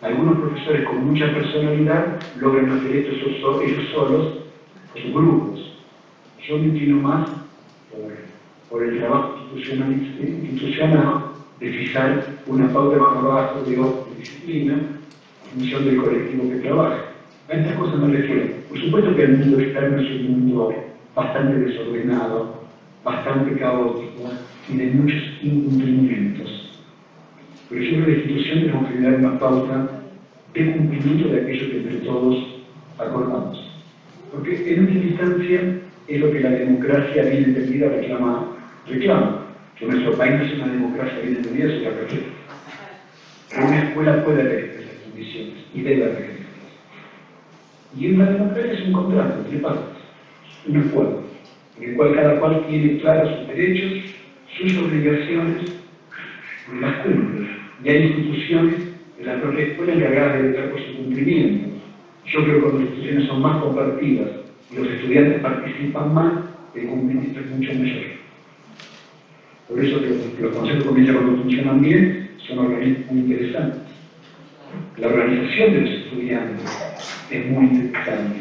Algunos profesores con mucha personalidad logran hacer esto ellos solos, o sus grupos. Yo me inclino más por el trabajo institucional de fijar una pauta de trabajo de disciplina en función del colectivo que trabaja. A estas cosas me refiero. Por supuesto que el mundo externo es un mundo bastante desordenado, bastante caótico y de muchos incumplimientos. Pero yo creo que la institución tenemos que dar una pauta de cumplimiento de aquello que entre todos acordamos. Porque en última instancia es lo que la democracia bien entendida reclama. Que nuestro país no es una democracia bien entendida, es una perfecta. Pero una escuela puede regir esas condiciones y debe regirlas. Y una democracia es un contrato entre partes, un acuerdo, en el cual cada cual tiene claros sus derechos, sus obligaciones, y las cumple. Y hay instituciones de la propia escuela encargadas de velar por su cumplimiento. Yo creo que cuando las instituciones son más compartidas y los estudiantes participan más, el cumplimiento es mucho mayor. Por eso los consejos de convivencia, cuando funcionan bien, son organismos muy interesantes. La organización de los estudiantes es muy interesante.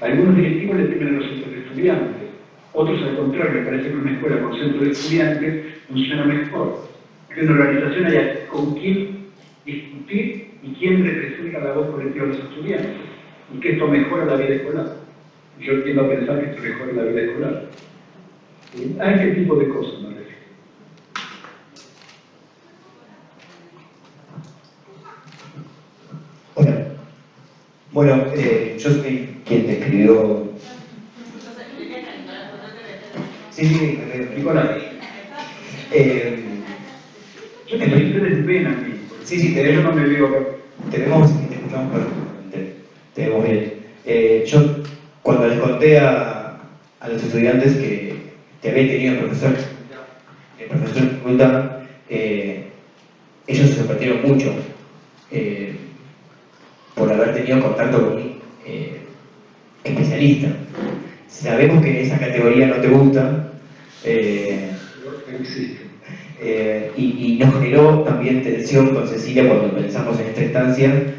Algunos directivos dependen de los centros de estudiantes, otros al contrario, me parece que una escuela con centro de estudiantes funciona mejor. Que en una organización haya con quién discutir y quién representa la voz colectiva de los estudiantes, y que esto mejora la vida escolar. Yo tiendo a pensar que esto mejora la vida escolar. A este tipo de cosas me refiero. Hola. Bueno, yo soy quien te escribió. Sí, me explico la. Yo te ustedes ven a mí. Sí, yo no me veo acá. Te vemos y te escuchamos perfectamente. Te vemos bien. Yo, cuando les conté a los estudiantes que te había tenido el profesor de facultad, ellos se sorprendieron mucho por haber tenido contacto con un especialista. Sabemos que esa categoría no te gusta, y nos generó también tensión con Cecilia cuando pensamos en esta instancia,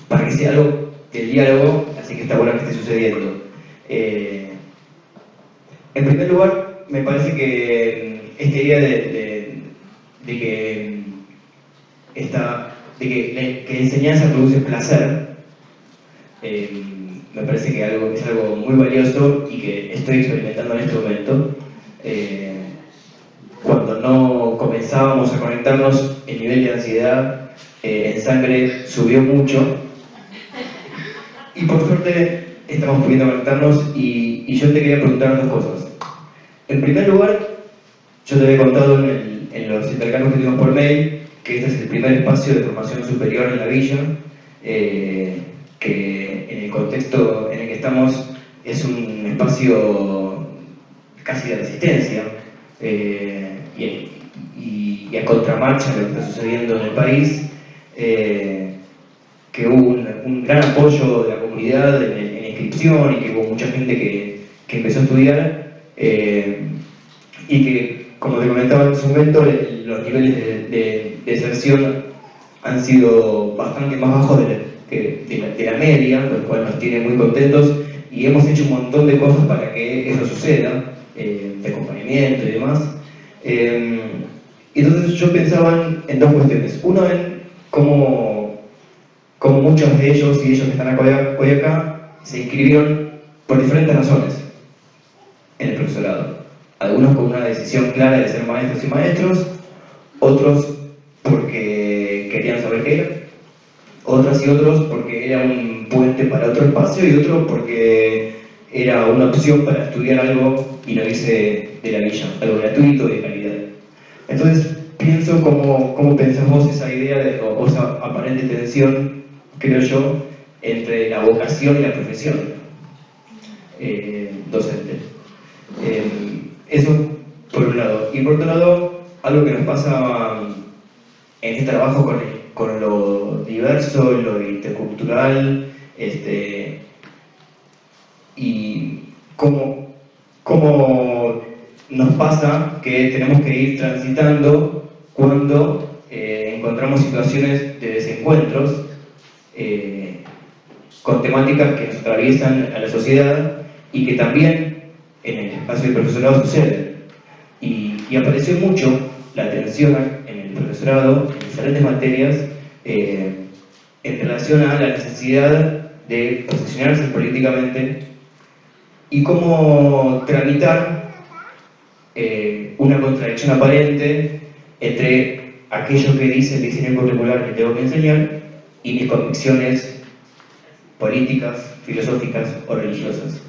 para que sea algo del diálogo, así que está bueno que esté sucediendo. En primer lugar, me parece que esta idea de que la enseñanza produce placer, me parece que es algo muy valioso y que estoy experimentando en este momento. Cuando no comenzábamos a conectarnos, el nivel de ansiedad en sangre subió mucho y por suerte estamos pudiendo conectarnos y yo te quería preguntar dos cosas. En primer lugar, yo te había contado en los intercambios que tuvimos por mail que este es el primer espacio de formación superior en la villa, que en el contexto en el que estamos es un espacio casi de resistencia y a contramarcha de lo que está sucediendo en el país, que hubo un gran apoyo de la comunidad en inscripción y que hubo mucha gente que empezó a estudiar y que, como te comentaba en su momento, los niveles de deserción han sido bastante más bajos de la media, lo cual nos tiene muy contentos y hemos hecho un montón de cosas para que eso suceda, de acompañamiento y demás. Entonces yo pensaba en dos cuestiones. Uno, en cómo muchos de ellos y ellos que están hoy acá se inscribieron por diferentes razones en el profesorado. Algunos con una decisión clara de ser maestros y maestros, otros porque querían saber qué era, otras y otros porque era un puente para otro espacio y otro porque era una opción para estudiar algo y no irse de la villa, algo gratuito y de calidad. Entonces pienso cómo pensamos esa idea o esa aparente tensión, creo yo, entre la vocación y la profesión docente. Eso por un lado. Y por otro lado, algo que nos pasa en este trabajo con lo diverso, lo intercultural, y cómo nos pasa que tenemos que ir transitando cuando encontramos situaciones de desencuentros con temáticas que nos atraviesan a la sociedad y que también en el espacio del profesorado suceden. Y apareció mucho la tensión en el profesorado, en diferentes materias, en relación a la necesidad de posicionarse políticamente y cómo tramitar una contradicción aparente entre aquello que dice el diseño curricular que tengo que enseñar y mis convicciones políticas, filosóficas o religiosas.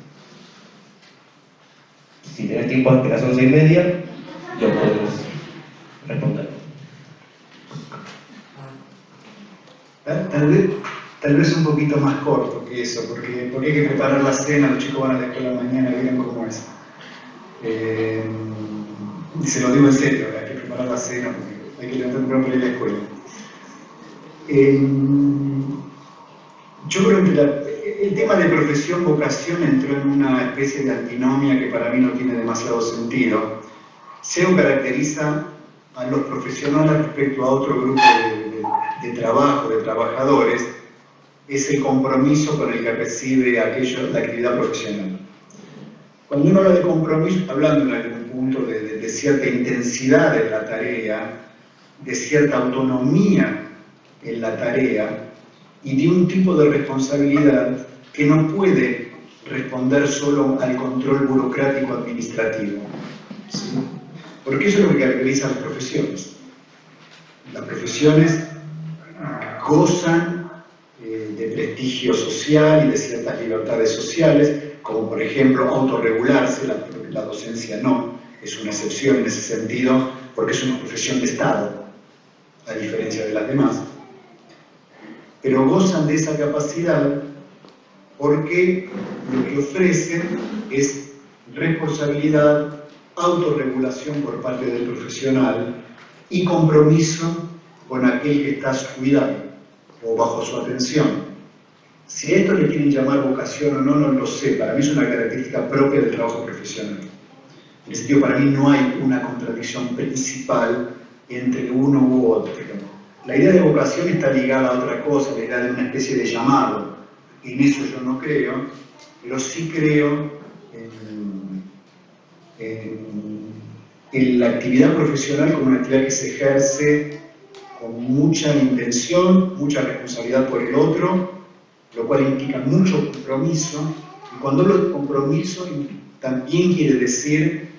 Si tenés tiempo hasta las 11:30, lo podemos responder. Tal vez un poquito más corto que eso, porque hay que preparar la cena, los chicos van a la escuela mañana, vieron cómo es. Y se lo digo en serio, hay que preparar la cena, porque hay que levantar temprano para ir a la escuela. Yo creo que el tema de profesión-vocación entró en una especie de antinomia que para mí no tiene demasiado sentido. SEO caracteriza a los profesionales respecto a otro grupo de trabajo, de trabajadores, es el compromiso con el que recibe la actividad profesional. Cuando uno habla de compromiso, está hablando en algún punto de cierta intensidad en la tarea, de cierta autonomía en la tarea y de un tipo de responsabilidad que no puede responder solo al control burocrático administrativo. ¿Sí? Porque eso es lo que caracteriza a las profesiones. Las profesiones gozan de prestigio social y de ciertas libertades sociales, como por ejemplo autorregularse, la docencia no, es una excepción en ese sentido, porque es una profesión de Estado, a diferencia de las demás. Pero gozan de esa capacidad porque lo que ofrecen es responsabilidad, autorregulación por parte del profesional y compromiso con aquel que está a su cuidado o bajo su atención. Si a esto le quieren llamar vocación o no, no lo sé. Para mí es una característica propia del trabajo profesional. En ese sentido, para mí no hay una contradicción principal entre uno u otro. La idea de vocación está ligada a otra cosa, la idea de una especie de llamado. En eso yo no creo, pero sí creo la actividad profesional como una actividad que se ejerce con mucha intención, mucha responsabilidad por el otro, lo cual implica mucho compromiso. Y cuando hablo de compromiso, también quiere decir,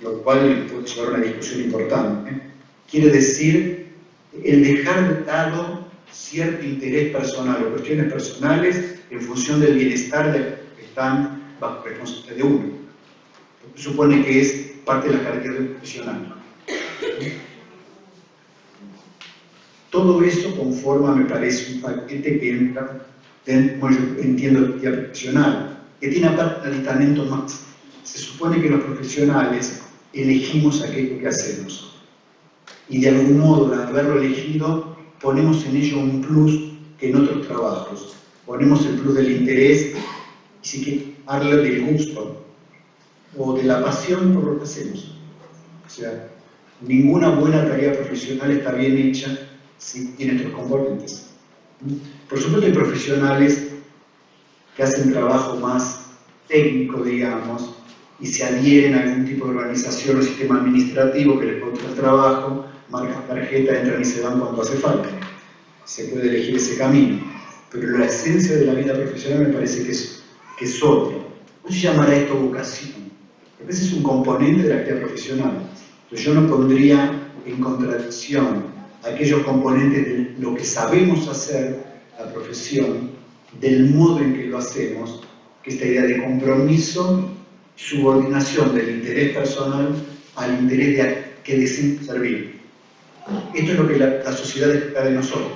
lo cual puede llevar a una discusión importante, quiere decir el dejar de lado cierto interés personal o cuestiones personales en función del bienestar de los que están bajo responsabilidad de uno. Esto supone que es parte de la característica profesional. Todo eso conforma, me parece, un paquete que entra dentro, yo entiendo, la actividad profesional, que tiene aparte un aditamento más. Se supone que los profesionales elegimos aquello que hacemos. Y de algún modo, al haberlo elegido, ponemos en ello un plus que en otros trabajos. Ponemos el plus del interés, y si quiere darle del gusto, o de la pasión por lo que hacemos. O sea, ninguna buena tarea profesional está bien hecha si tiene estos componentes. Por supuesto hay profesionales que hacen trabajo más técnico, digamos, y se adhieren a algún tipo de organización o sistema administrativo que les pone el trabajo, marcan tarjeta, entran y se van cuando hace falta. Se puede elegir ese camino. Pero la esencia de la vida profesional me parece que es otra. ¿Cómo se llamará esto vocación? A veces es un componente de la actividad profesional. Entonces yo no pondría en contradicción aquellos componentes de lo que sabemos hacer, la profesión, del modo en que lo hacemos, que esta idea de compromiso, subordinación del interés personal al interés de que deseamos servir. Esto es lo que la sociedad espera de nosotros.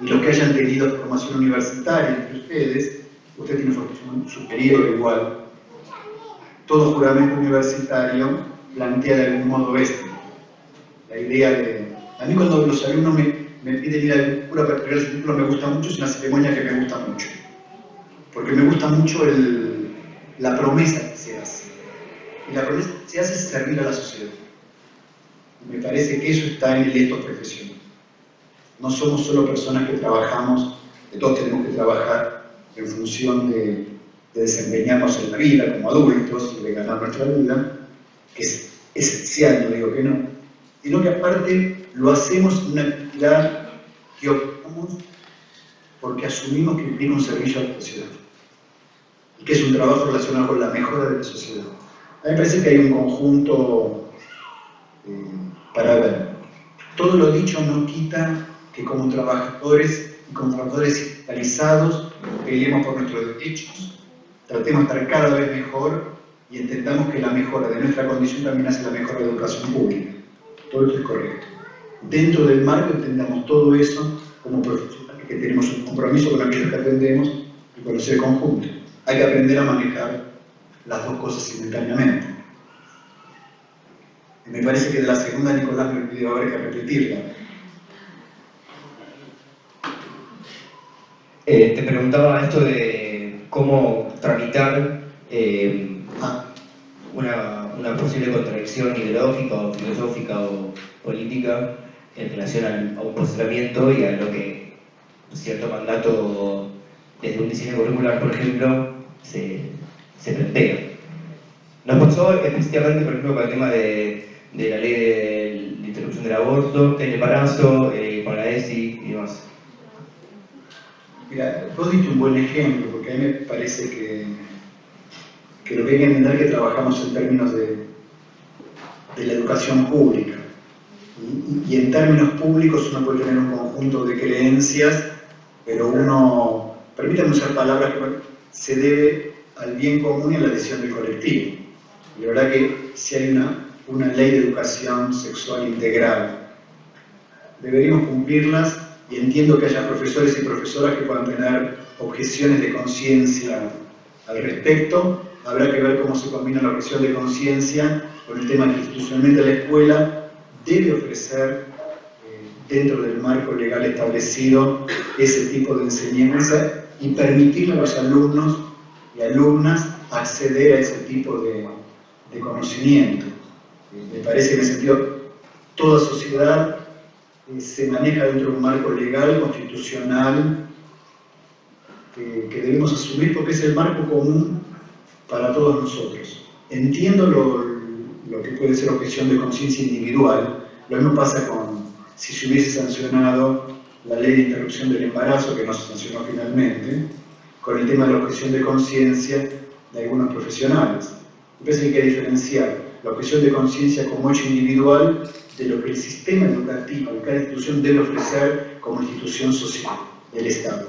Y los que hayan tenido formación universitaria entre ustedes, usted tiene formación superior igual, todo juramento universitario plantea de algún modo esto. La idea de... A mí cuando los alumnos me piden ir a cura para entregar ese título me gusta mucho, es una ceremonia que me gusta mucho. Porque me gusta mucho la promesa que se hace. Y la promesa que se hace es servir a la sociedad. Y me parece que eso está en el etos profesional. No somos solo personas que trabajamos, que todos tenemos que trabajar en función de desempeñarnos en la vida como adultos y de ganar nuestra vida, que es esencial, no digo que no, sino que aparte lo hacemos en una actividad que optamos porque asumimos que implica un servicio a la sociedad y que es un trabajo relacionado con la mejora de la sociedad. A mí me parece que hay un conjunto para ver. Todo lo dicho no quita que como trabajadores y como trabajadores sindicalizados peleemos por nuestros derechos, tratemos de estar cada vez mejor y entendamos que la mejora de nuestra condición también hace la mejora de la educación pública. Todo esto es correcto. Dentro del marco entendamos todo eso como profesionales que tenemos un compromiso con aquellos que atendemos y con los conjunto. Hay que aprender a manejar las dos cosas simultáneamente. Y me parece que de la segunda Nicolás me pidió haber que repetirla. Te preguntaba esto de cómo tramitar una posible contradicción ideológica o filosófica o política en relación a un posicionamiento y a lo que cierto mandato desde un diseño curricular, por ejemplo, se plantea. Nos pasó específicamente, por ejemplo, con el tema de la ley de interrupción del aborto, del embarazo, con la ESI y demás. Mira, vos diste un buen ejemplo, porque a mí me parece que lo que hay que entender es que trabajamos en términos de la educación pública. Y en términos públicos uno puede tener un conjunto de creencias, pero uno, permítanme usar palabras que se debe al bien común y a la decisión del colectivo. Y la verdad que si hay una ley de educación sexual integral, deberíamos cumplirlas. Y entiendo que haya profesores y profesoras que puedan tener objeciones de conciencia al respecto. Habrá que ver cómo se combina la objeción de conciencia con el tema que institucionalmente la escuela debe ofrecer dentro del marco legal establecido ese tipo de enseñanza y permitirle a los alumnos y alumnas acceder a ese tipo de conocimiento. Me parece que en ese sentido toda sociedad se maneja dentro de un marco legal, constitucional, que debemos asumir porque es el marco común para todos nosotros. Entiendo lo que puede ser objeción de conciencia individual. Lo mismo pasa con si se hubiese sancionado la ley de interrupción del embarazo, que no se sancionó finalmente, con el tema de la objeción de conciencia de algunos profesionales. Me parece que hay que diferenciar la objeción de conciencia como hecho individual de lo que el sistema educativo de cada institución debe ofrecer como institución social del Estado,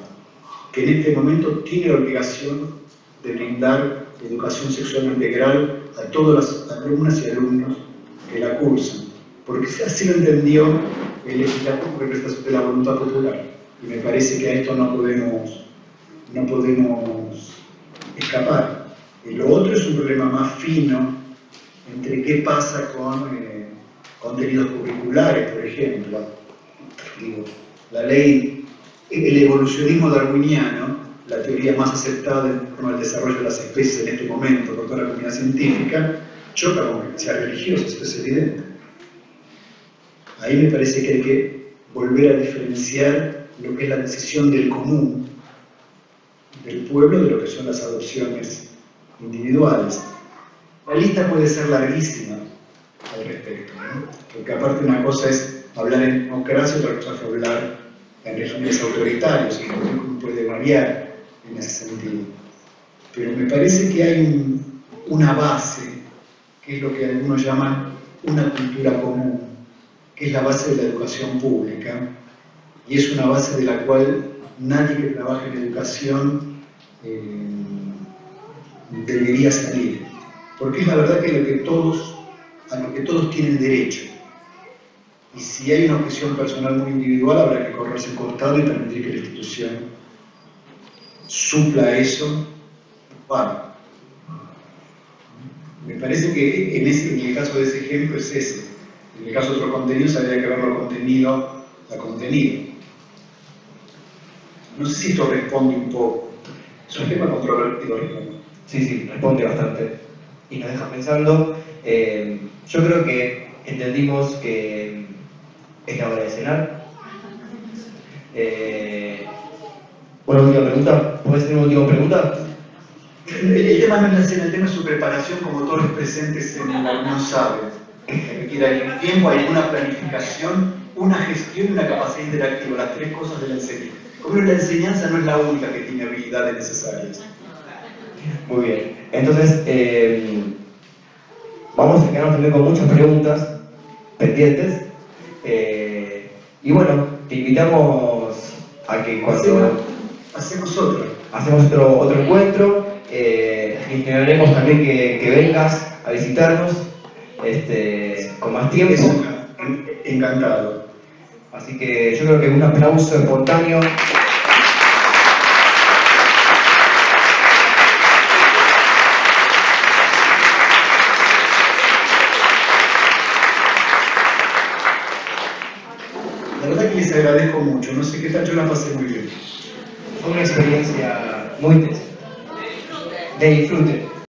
que en este momento tiene la obligación de brindar educación sexual integral a todas las alumnas y alumnos que la cursan, porque así lo entendió el legislativo como representación de la voluntad popular, y me parece que a esto no podemos escapar. Y lo otro es un problema más fino entre qué pasa con contenidos curriculares, por ejemplo. Digo, la ley, el evolucionismo darwiniano, la teoría más aceptada en torno al desarrollo de las especies en este momento por toda la comunidad científica, choca con creencias religiosas, esto es evidente. Ahí me parece que hay que volver a diferenciar lo que es la decisión del común, del pueblo, de lo que son las adopciones individuales. La lista puede ser larguísima al respecto, ¿no? Porque aparte una cosa es hablar en democracia, otra cosa es hablar en regímenes autoritarios, y cómo puede variar en ese sentido. Pero me parece que hay una base, que es lo que algunos llaman una cultura común, que es la base de la educación pública, y es una base de la cual nadie que trabaje en educación debería salir, porque es la verdad que a lo que todos tienen derecho. Y si hay una objeción personal muy individual, habrá que correrse el costado y permitir que la institución supla eso. Bueno, me parece que en el caso de ese ejemplo es ese. En el caso de otros contenidos habría que verlo contenido a contenido. No sé si esto responde un poco. Es un tema controvertido. Sí, responde bastante. Y nos deja pensando. Yo creo que entendimos que es la hora de cenar. Una última pregunta. ¿Puedes hacer una última pregunta? El tema no es la cena, el tema es su preparación, como todos los presentes en la unión saben. Requiere un tiempo, hay una planificación, una gestión y una capacidad interactiva, las tres cosas de la enseñanza. Como la enseñanza no es la única que tiene habilidades necesarias. Muy bien. Entonces, vamos a quedarnos también con muchas preguntas pendientes. Y bueno, te invitamos a que cuando hacemos otro encuentro, gestionaremos también que vengas a visitarnos con más tiempo. Encantado. Así que yo creo que un aplauso espontáneo. La verdad que les agradezco mucho, no sé qué tal, yo la pasé muy bien. Fue una experiencia muy intensa. De disfrute.